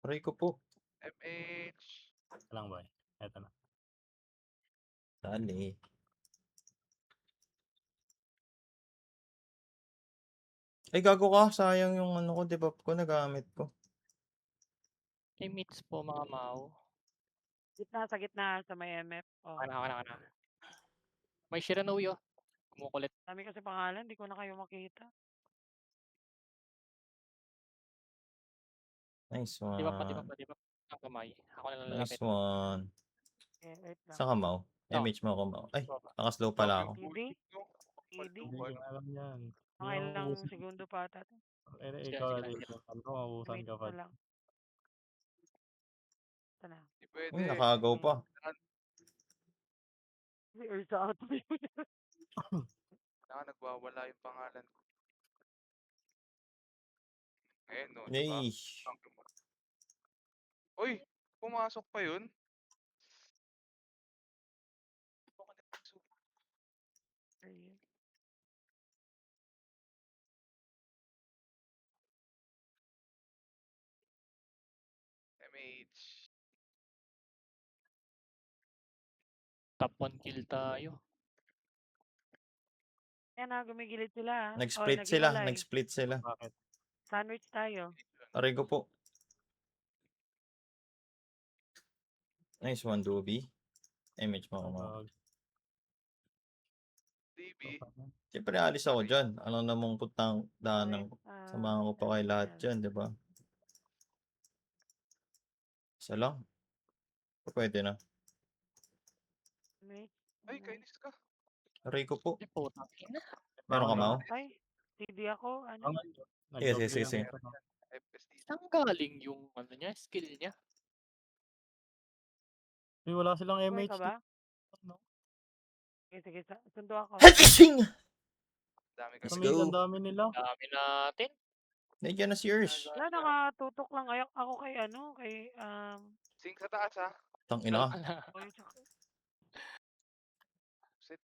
[SPEAKER 1] Aray ko po.
[SPEAKER 3] MH.
[SPEAKER 5] Lang boy. Eto na.
[SPEAKER 1] Dali. Ay, gago ka. Sayang yung ano ko, debuff ko, nagamit ko.
[SPEAKER 4] Kay meets po mga Mau.
[SPEAKER 6] Sa gitna, sa may MF. Oh.
[SPEAKER 4] Kana. May Shiranui, oh. Kumukulit.
[SPEAKER 6] Dami kasi pangalan, di ko na kayo makita.
[SPEAKER 1] Nice
[SPEAKER 4] Di ba pa.
[SPEAKER 1] one.
[SPEAKER 4] Ang kamay. Ako na lang
[SPEAKER 1] Nice
[SPEAKER 4] lalapit.
[SPEAKER 1] one.
[SPEAKER 6] Wait lang.
[SPEAKER 1] Saan ka, Mau?
[SPEAKER 4] Ito.
[SPEAKER 1] MH mo ako, Mau. Ay,
[SPEAKER 4] Baba.
[SPEAKER 1] nakaslow
[SPEAKER 3] Dami
[SPEAKER 1] pala
[SPEAKER 3] yung
[SPEAKER 1] ako.
[SPEAKER 6] TD?
[SPEAKER 3] bullshit, no?
[SPEAKER 6] TD?
[SPEAKER 5] Hindi ko alam yan.
[SPEAKER 6] Mga ilang segundo pa ata.
[SPEAKER 5] Eh,
[SPEAKER 4] Sige,
[SPEAKER 5] ikaw
[SPEAKER 4] sige
[SPEAKER 5] na
[SPEAKER 4] lang,
[SPEAKER 5] dito. Ano ko, mabusan
[SPEAKER 6] Wait
[SPEAKER 5] ka pa.
[SPEAKER 6] na lang. Ito na.
[SPEAKER 3] Hindi pwede.
[SPEAKER 1] Uy, nakagaw pa.
[SPEAKER 6] May Ursa out.
[SPEAKER 3] Nagwawala yung pangalan ko. Ayun, no, diba?
[SPEAKER 1] Yay.
[SPEAKER 3] Uy, pumasok pa yun? MH.
[SPEAKER 4] Top 1 kill tayo.
[SPEAKER 6] Yan na, gumigilid sila.
[SPEAKER 1] Nag-split
[SPEAKER 6] naghiwalay.
[SPEAKER 1] Nag-split sila.
[SPEAKER 5] Bakit?
[SPEAKER 6] Sandwich tayo.
[SPEAKER 1] Aray ko po. Nice one, Doobie. MH mo ako, Mau.
[SPEAKER 3] DB.
[SPEAKER 1] Siyempre, alis ako dyan. Ano namang putang daan ng samahan ko pa kay lahat dyan, di ba? Isa lang. Pwede na.
[SPEAKER 3] Ay, kainis ka.
[SPEAKER 1] Aray ko po.
[SPEAKER 4] Ay, putang ina.
[SPEAKER 1] Meron ka, Mau?
[SPEAKER 6] Ay, TD ako. Ano?
[SPEAKER 1] Sige.
[SPEAKER 3] FSD.
[SPEAKER 4] Saan galing yung ano niya, skill niya?
[SPEAKER 5] Uy, wala silang
[SPEAKER 6] Buhay
[SPEAKER 5] MH
[SPEAKER 6] ka ba?
[SPEAKER 5] no?
[SPEAKER 6] Sige. Sundo ako.
[SPEAKER 1] Hatching!
[SPEAKER 3] Dami
[SPEAKER 1] Let's
[SPEAKER 5] Sa
[SPEAKER 3] kami.
[SPEAKER 5] mid,
[SPEAKER 1] go.
[SPEAKER 5] ang dami nila.
[SPEAKER 4] Dami natin.
[SPEAKER 1] Nandiyan na si Urs.
[SPEAKER 6] Wala, nakatutok lang ako kay
[SPEAKER 3] Sing sa taas, ha?
[SPEAKER 1] Tang ina ka.
[SPEAKER 6] Oy, tsaka-
[SPEAKER 3] Sit.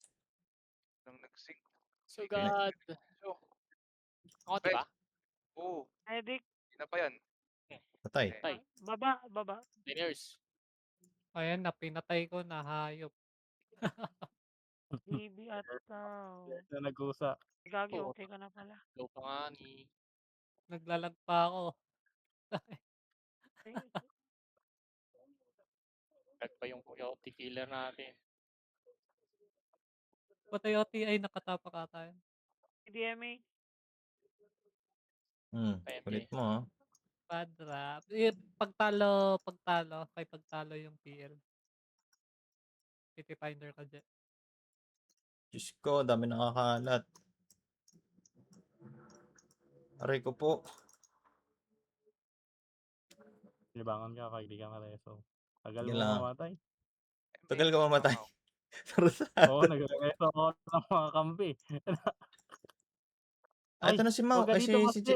[SPEAKER 3] Nang nag-sing.
[SPEAKER 4] Sugad.
[SPEAKER 3] So,
[SPEAKER 4] Ako, diba?
[SPEAKER 3] oo.
[SPEAKER 6] Medic.
[SPEAKER 3] Hindi na pa yan.
[SPEAKER 1] Patay.
[SPEAKER 4] Tay.
[SPEAKER 6] Baba.
[SPEAKER 4] Diners.
[SPEAKER 2] Ayan na, pinatay ko na hayop.
[SPEAKER 6] TB at tao.
[SPEAKER 5] Na nag-usa.
[SPEAKER 6] Gagi,
[SPEAKER 4] Oo.
[SPEAKER 6] okay ka na pala.
[SPEAKER 4] Low pa nga ni.
[SPEAKER 2] Naglalag pa ako.
[SPEAKER 6] Ay,
[SPEAKER 4] Tag pa yung coyote killer natin.
[SPEAKER 2] Patay OTI, nakatapak ata yun.
[SPEAKER 6] DMA.
[SPEAKER 1] Kulit mo, ha?
[SPEAKER 2] Bad rap. Pagtalo, pagtalo yung PL. City Finder ka dyan.
[SPEAKER 1] Diyos ko, dami nakakalat. Aray ko po.
[SPEAKER 5] Libangan ka, kaibigan ka reso. Tagal
[SPEAKER 1] Sige
[SPEAKER 5] mo
[SPEAKER 1] lang.
[SPEAKER 5] mamatay.
[SPEAKER 1] Tagal ka mamatay.
[SPEAKER 5] Oo, nag-reso ako ng mga kampi.
[SPEAKER 1] Ay, ito na si Mau.
[SPEAKER 5] Huwag ka
[SPEAKER 1] Ay,
[SPEAKER 5] dito,
[SPEAKER 1] si
[SPEAKER 5] Maxi.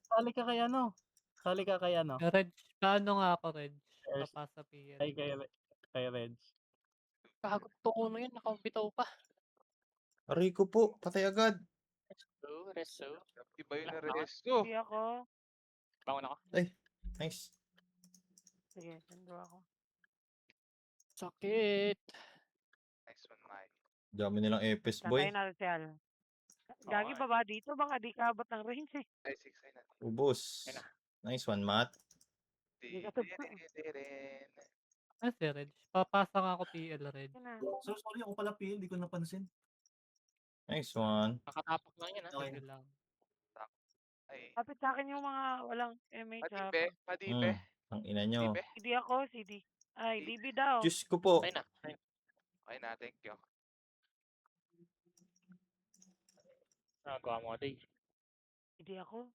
[SPEAKER 5] Sali ka kay ano? Sali ka kay ano?
[SPEAKER 2] Reg, paano nga ako, Reg?
[SPEAKER 5] Yes.
[SPEAKER 2] Papasa PL.
[SPEAKER 5] Ay, kay Reg.
[SPEAKER 4] Kagod to ko na yan, nakabitaw pa.
[SPEAKER 1] Aray ko po. Patay agad.
[SPEAKER 4] Reso.
[SPEAKER 3] Iba yung
[SPEAKER 4] Wala,
[SPEAKER 3] naresto.
[SPEAKER 6] Hindi ako.
[SPEAKER 4] Bangon ako.
[SPEAKER 1] Nice.
[SPEAKER 6] Sige, sundo ako.
[SPEAKER 4] Sakit.
[SPEAKER 3] Nice one, Mike.
[SPEAKER 1] Dami nilang epes, boy.
[SPEAKER 6] Sakay na Rachel. Gagi
[SPEAKER 3] Okay.
[SPEAKER 6] baba dito, baka di ka abot ng range eh.
[SPEAKER 3] Ay, 6 ay na.
[SPEAKER 1] Ubos.
[SPEAKER 4] Ayun na.
[SPEAKER 1] Nice one, Matt.
[SPEAKER 6] Hindi ka tugma.
[SPEAKER 2] Ah, si Reg. Papasa nga ako PL, Reg.
[SPEAKER 6] Yan na.
[SPEAKER 7] So, sorry ako pala, Phil. Di ko napansin.
[SPEAKER 1] Nice one.
[SPEAKER 4] Nakatapak lang yan, ha?
[SPEAKER 7] Okay.
[SPEAKER 2] Sige lang.
[SPEAKER 3] Ay,
[SPEAKER 6] Lapit sa akin yung mga walang MH.
[SPEAKER 3] padipe.
[SPEAKER 1] Ang ina nyo.
[SPEAKER 3] Dipe.
[SPEAKER 6] CD ako, CD. Ay, DB daw.
[SPEAKER 1] Diyos ko po.
[SPEAKER 4] Ayun na.
[SPEAKER 3] Okay na, thank you.
[SPEAKER 4] Nagawa mo, day.
[SPEAKER 6] CD ako.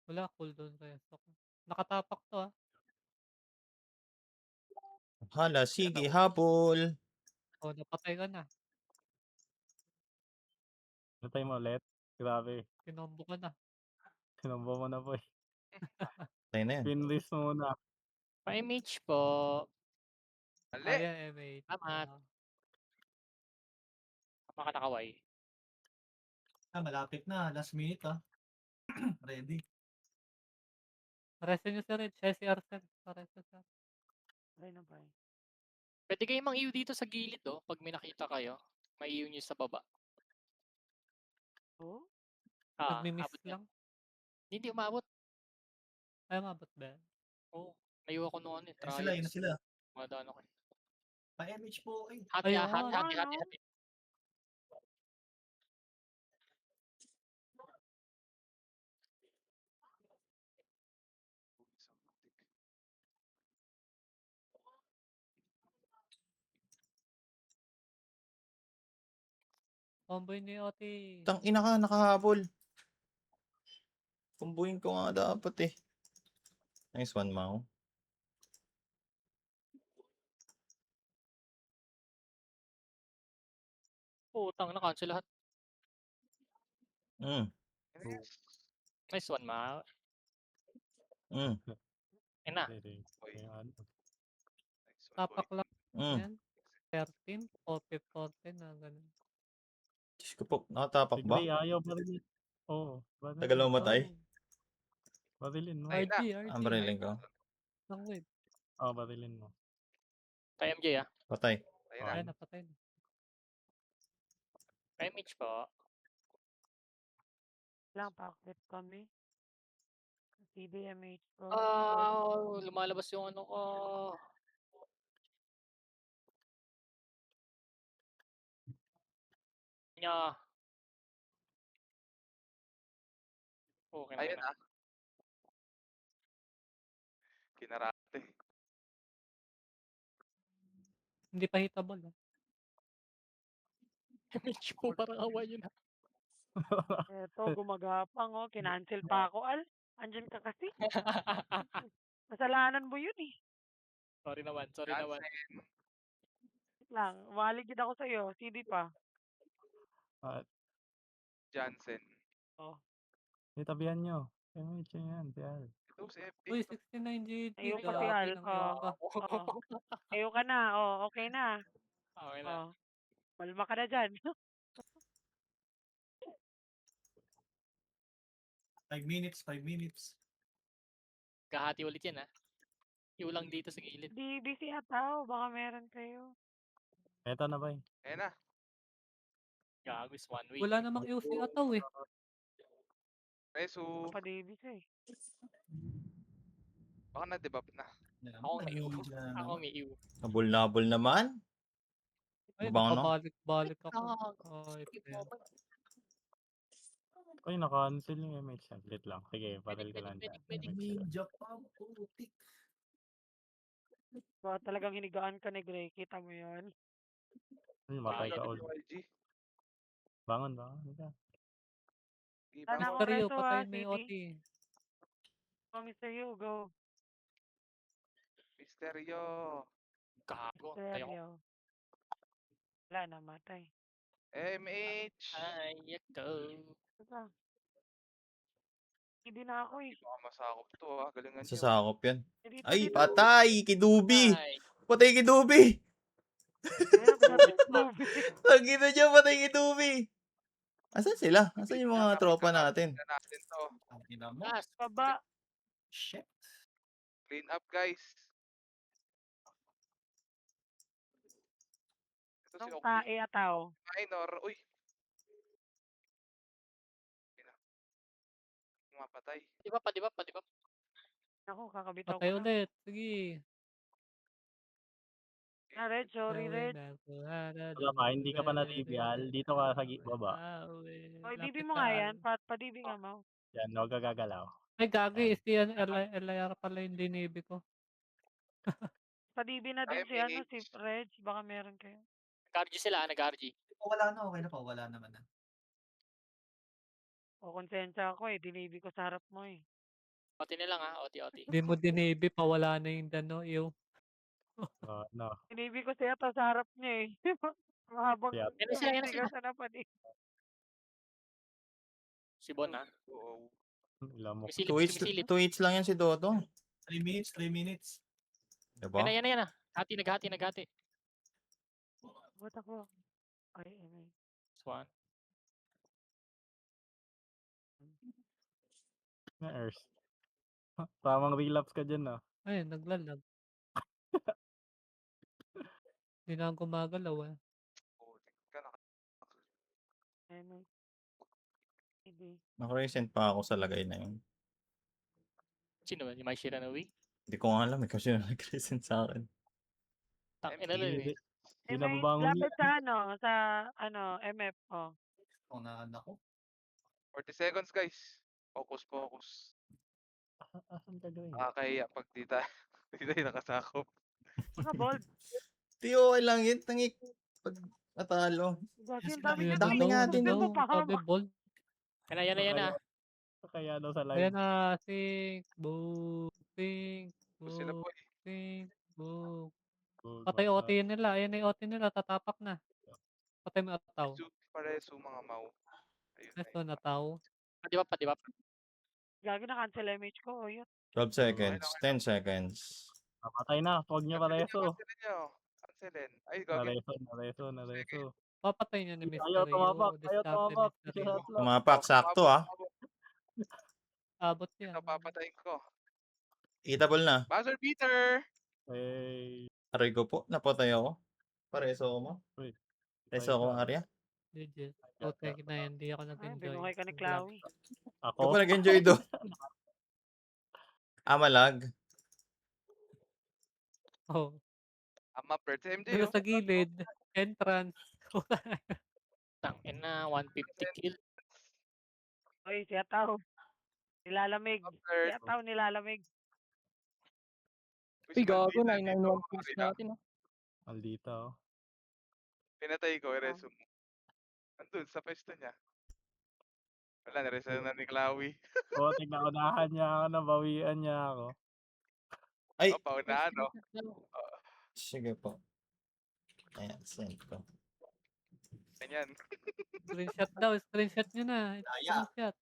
[SPEAKER 2] Wala, cooldown resto ko. Nakatapak to, ah.
[SPEAKER 1] Hala, sige, habol.
[SPEAKER 2] Oh, napatay ka na.
[SPEAKER 5] Natay mo ulit. Grabe.
[SPEAKER 2] Kinombo ka na.
[SPEAKER 5] Sinumbo mo na po eh.
[SPEAKER 1] Patay na yan.
[SPEAKER 5] Pinlist muna.
[SPEAKER 4] Pa-image po.
[SPEAKER 3] Mali.
[SPEAKER 2] Ayan, MH.
[SPEAKER 4] Salamat.
[SPEAKER 2] Ah.
[SPEAKER 4] Makatakaway.
[SPEAKER 7] Malapit na. Last minute, Ready.
[SPEAKER 2] Resto nyo si Reg. Si Arsen. Resto siya.
[SPEAKER 6] Ay na ba?
[SPEAKER 4] Pwede kayo mang-iw dito sa gilid, oh. Pag may nakita kayo, may-iw nyo sa baba.
[SPEAKER 6] Oh?
[SPEAKER 2] Nagmi-miss
[SPEAKER 4] abot yan.
[SPEAKER 2] lang.
[SPEAKER 4] Hindi umabot.
[SPEAKER 2] Ay, umabot ba? yan?
[SPEAKER 4] Oo. Layo ako nung ano eh.
[SPEAKER 7] Yun sila, yun na
[SPEAKER 4] Trials.
[SPEAKER 7] sila.
[SPEAKER 4] Madaan ako.
[SPEAKER 7] Pa-MH po, eh.
[SPEAKER 4] Hati,
[SPEAKER 2] Ayun
[SPEAKER 4] hati,
[SPEAKER 2] nga,
[SPEAKER 4] hati,
[SPEAKER 6] no?
[SPEAKER 4] hati, hati.
[SPEAKER 2] Comboy ni Oti.
[SPEAKER 1] Tangina ka, nakahabol. Kumbuhin ko nga dapat eh. Nice one, Mau.
[SPEAKER 4] Putang na, cancel lahat.
[SPEAKER 1] Mm.
[SPEAKER 3] Yes.
[SPEAKER 4] Nice one, ma.
[SPEAKER 1] Mm.
[SPEAKER 4] Ayun na.
[SPEAKER 5] Hindi.
[SPEAKER 3] Boy.
[SPEAKER 5] Yung ano.
[SPEAKER 3] Nice one, boy.
[SPEAKER 2] Tapak lang
[SPEAKER 1] Mm.
[SPEAKER 2] yan. 13, 40, 40 na ganun.
[SPEAKER 1] Diyos ko po, nakatapak
[SPEAKER 5] Si
[SPEAKER 1] ba?
[SPEAKER 5] Gray ayaw barilin. Oo.
[SPEAKER 1] Tagal na mamatay.
[SPEAKER 2] Oh,
[SPEAKER 5] Barilin mo.
[SPEAKER 3] Ay,
[SPEAKER 2] RG, RG.
[SPEAKER 1] Ang bariling ko.
[SPEAKER 2] Ang wave.
[SPEAKER 5] Oo, barilin mo.
[SPEAKER 4] Kay MJ ah.
[SPEAKER 1] Patay.
[SPEAKER 3] Ayun na.
[SPEAKER 2] Ay, napatay na.
[SPEAKER 4] Kay Mitch po.
[SPEAKER 6] Lang, pakit kami. CDMH ko.
[SPEAKER 4] Lumalabas yung ano ko. Nya. Okay na
[SPEAKER 3] Ayun
[SPEAKER 4] yun
[SPEAKER 3] na. Kinarate.
[SPEAKER 2] Hindi pa hitable. Ah.
[SPEAKER 4] Mitch po, parang awa yun ah.
[SPEAKER 6] Eto, gumagapang, oh. Kinancel pa ako, Al. Andyan ka kasi. Kasalanan mo yun, eh.
[SPEAKER 4] Sorry naman, sorry naman.
[SPEAKER 3] Jansen.
[SPEAKER 6] Wait lang, maligid ako sa'yo. CD pa.
[SPEAKER 3] Jansen.
[SPEAKER 6] Oh.
[SPEAKER 5] Itabihan nyo. MH yan. Yan.
[SPEAKER 3] Ito si FD.
[SPEAKER 2] Uy, 69 GT.
[SPEAKER 6] Ayun pa si
[SPEAKER 2] Gagi
[SPEAKER 6] Al.
[SPEAKER 2] ng yaka.
[SPEAKER 6] Ayaw ka na. Oh, okay na.
[SPEAKER 4] Okay na.
[SPEAKER 6] Oh. Malma ka na dyan.
[SPEAKER 7] 5 minutes, 5 minutes.
[SPEAKER 4] Kahati ulit yan ah. Iulang dito sa gilid.
[SPEAKER 6] Di busy ata. Baka meron kayo.
[SPEAKER 5] Eto na ba eh.
[SPEAKER 3] Ayun na.
[SPEAKER 4] Gago is one way.
[SPEAKER 2] Wala namang UC ataw eh.
[SPEAKER 3] Resu.
[SPEAKER 6] Pa Davis eh.
[SPEAKER 3] Baka na-debuff na.
[SPEAKER 7] Yan,
[SPEAKER 4] Ako may
[SPEAKER 7] nag-i-engage na
[SPEAKER 4] Ako
[SPEAKER 7] naman.
[SPEAKER 4] may iw.
[SPEAKER 1] Nabul naman.
[SPEAKER 2] Ay,
[SPEAKER 1] Babang ano?
[SPEAKER 2] nakabalik-balik ako.
[SPEAKER 4] Gago.
[SPEAKER 2] Ay, pen.
[SPEAKER 5] Uy, naka-cancel yung MH. Saglit lang. Sige, baril ka lang dyan.
[SPEAKER 4] Medic.
[SPEAKER 5] MH ka.
[SPEAKER 7] Ninja pa, putik.
[SPEAKER 6] Baka talagang hinigaan ka ni Gray. Kita mo yan.
[SPEAKER 5] Uy, matay ka
[SPEAKER 3] Bakit
[SPEAKER 5] all.
[SPEAKER 3] yung YG?
[SPEAKER 5] Bangon. Ika.
[SPEAKER 6] Sana ako
[SPEAKER 2] Mr. Yu,
[SPEAKER 6] reto
[SPEAKER 2] patayin mo
[SPEAKER 6] CD.
[SPEAKER 2] yung Oti.
[SPEAKER 6] Oh, Mr. Yu, go.
[SPEAKER 3] Misteryo.
[SPEAKER 4] Gago. Tayo ko.
[SPEAKER 6] Seryo. Wala, namatay.
[SPEAKER 3] MH.
[SPEAKER 4] Ay, yako.
[SPEAKER 6] Diba? Hindi na ako eh.
[SPEAKER 3] Baka masakop to ah. Galingan nyo.
[SPEAKER 1] Sasakop yan.
[SPEAKER 6] Dito,
[SPEAKER 1] Ay,
[SPEAKER 6] dito.
[SPEAKER 1] patay! Kidubi!
[SPEAKER 4] Ay,
[SPEAKER 1] Patay Kidubi!
[SPEAKER 6] Ayun, pinatay.
[SPEAKER 1] Tangina niya, patay Kidubi! Asan sila? Asan yung mga tropa natin?
[SPEAKER 3] Na natin to.
[SPEAKER 7] Ang ina mo.
[SPEAKER 4] last.
[SPEAKER 6] Baba.
[SPEAKER 7] Shit.
[SPEAKER 3] Clean up guys. Ito si
[SPEAKER 6] Nung
[SPEAKER 3] Okti.
[SPEAKER 6] tae ataw.
[SPEAKER 3] Minor. Uy. Mapatay.
[SPEAKER 4] Di ba?
[SPEAKER 6] Ako, kakabitaw
[SPEAKER 2] Patay
[SPEAKER 6] ko na.
[SPEAKER 2] ulit. Sige.
[SPEAKER 6] Na, Red, sorry, Red.
[SPEAKER 5] Wala pa, hindi ka pa na-DBL. Dito ka sa baba.
[SPEAKER 6] Oy, DB mo nga yan. Pa-DB nga mo.
[SPEAKER 5] Yan, huwag ka gagalaw.
[SPEAKER 2] Ay, gagi. Si LIR pala yung dinibi ko.
[SPEAKER 6] Pa-DB na din si ano, si Red. Baka meron kayo.
[SPEAKER 4] Nag-RG sila, nag-RG.
[SPEAKER 7] Wala na, okay na pa. Wala naman na.
[SPEAKER 6] O, konsensya ako eh. Dinibi ko sa harap mo eh.
[SPEAKER 4] Oti na lang ah, oti.
[SPEAKER 2] Hindi mo dinibi, pawala na yung dano. Yung
[SPEAKER 5] No.
[SPEAKER 6] Dinibi ko siya to sa harap niya eh. Mahabang
[SPEAKER 5] Siya.
[SPEAKER 4] Yan na sila.
[SPEAKER 6] ka siya na pa di.
[SPEAKER 4] Si Bon ah.
[SPEAKER 3] Oo.
[SPEAKER 5] Ilan mo.
[SPEAKER 4] Misilip.
[SPEAKER 1] 2 hits lang yan si Dodo.
[SPEAKER 7] 3 minutes, 3 minutes.
[SPEAKER 1] Diba?
[SPEAKER 4] Yan na. Naghati.
[SPEAKER 6] Ba't ako? Ay, ay.
[SPEAKER 4] Swan.
[SPEAKER 5] Na Earth. Tamang relapse ka dyan ah.
[SPEAKER 2] ay, naglalag. Hindi na ako gumagalaw eh.
[SPEAKER 3] Putik ka na.
[SPEAKER 6] Ay, may. Hindi.
[SPEAKER 1] Naka-resent pa ako sa lagay na yun.
[SPEAKER 4] Sino ba? Yung Mai Shiranui?
[SPEAKER 1] Hindi ko nga alam eh, kasi nag-resent sa akin.
[SPEAKER 4] Tangina lang
[SPEAKER 5] Hindi,
[SPEAKER 4] eh.
[SPEAKER 5] di
[SPEAKER 6] Eh,
[SPEAKER 5] na
[SPEAKER 6] may
[SPEAKER 5] babangon
[SPEAKER 6] lapit
[SPEAKER 5] yan.
[SPEAKER 6] sa MF, oh.
[SPEAKER 7] Unahan ako.
[SPEAKER 3] 40 seconds, guys. Focus, focus.
[SPEAKER 5] Asan ka gawin?
[SPEAKER 3] Nakakahiya pag di tayo, di tayo nakasakop.
[SPEAKER 6] Baka bold.
[SPEAKER 1] Di okay lang yun, tangik. Pag natalo.
[SPEAKER 6] Gagi, ang
[SPEAKER 7] sila
[SPEAKER 6] dami
[SPEAKER 7] may
[SPEAKER 6] niya
[SPEAKER 1] dami
[SPEAKER 6] doon.
[SPEAKER 1] nga din,
[SPEAKER 6] Sabi mo
[SPEAKER 1] oh.
[SPEAKER 6] pa
[SPEAKER 2] Sabi
[SPEAKER 6] hama.
[SPEAKER 2] bold.
[SPEAKER 4] Yan na.
[SPEAKER 5] Kaya daw sa
[SPEAKER 2] Ayan
[SPEAKER 5] live.
[SPEAKER 2] na, sink, boom, sink,
[SPEAKER 3] Gusto sila
[SPEAKER 2] boom,
[SPEAKER 3] po eh.
[SPEAKER 2] sink, boom.
[SPEAKER 5] Gold,
[SPEAKER 2] Patay
[SPEAKER 5] bata.
[SPEAKER 2] OT nila. Ayan na yung OT nila. Tatapak na. Patay mo ataw.
[SPEAKER 3] Pareso mga mau. Ayun na
[SPEAKER 2] Ito
[SPEAKER 3] yun.
[SPEAKER 2] nataw.
[SPEAKER 4] Pati ba?
[SPEAKER 6] Gagi, na-cancel MH ko. Oh, yun.
[SPEAKER 1] 12 seconds, 10 seconds.
[SPEAKER 5] Patay na. Huwag niya pareso.
[SPEAKER 3] Cancelin nyo. Cancelin. Ay, gagawin.
[SPEAKER 5] Nareso.
[SPEAKER 2] Papatay niya ni
[SPEAKER 5] Ayaw
[SPEAKER 2] Mysterio.
[SPEAKER 5] tumabak. Ayaw
[SPEAKER 2] Discarte
[SPEAKER 5] tumabak.
[SPEAKER 2] Mysterio.
[SPEAKER 1] Tumapak, sakto ah.
[SPEAKER 2] Abot yan.
[SPEAKER 3] Ito, papatayin ko.
[SPEAKER 1] Eatable na.
[SPEAKER 3] Buzzer beater!
[SPEAKER 5] Eh,
[SPEAKER 1] Aray ko po, napatay ako. Pareso ko mo.
[SPEAKER 5] Uy,
[SPEAKER 1] Pareso ako, Arya.
[SPEAKER 2] Legit. Putek na yan. Hindi ako
[SPEAKER 6] Ay,
[SPEAKER 2] nag-enjoy.
[SPEAKER 6] binuhay ka ni Chloe.
[SPEAKER 1] Ako
[SPEAKER 5] ako.
[SPEAKER 1] pa nag-enjoy doon. Malag.
[SPEAKER 2] Oh.
[SPEAKER 3] Ama per MJ.
[SPEAKER 2] Dito sa gilid. Entrance.
[SPEAKER 4] Tangina, 150 kill.
[SPEAKER 6] Oy, si Ataw. Nilalamig. Si Ataw nilalamig.
[SPEAKER 4] Uy, gago, 991 kills natin. Oh.
[SPEAKER 5] Maldita oh.
[SPEAKER 3] Pinatay ko, i-resume mo. Andun, sa pwesto niya. Wala, niresume na ni Chloe.
[SPEAKER 5] Oh, tignan niya ako, nabawian niya ako.
[SPEAKER 1] Ay,
[SPEAKER 3] O, paunahan, no?
[SPEAKER 1] sige po. Ayan, send ko.
[SPEAKER 3] Ganyan.
[SPEAKER 2] Screenshot daw. Screenshot nyo na.
[SPEAKER 7] Daya.
[SPEAKER 2] Screenshot.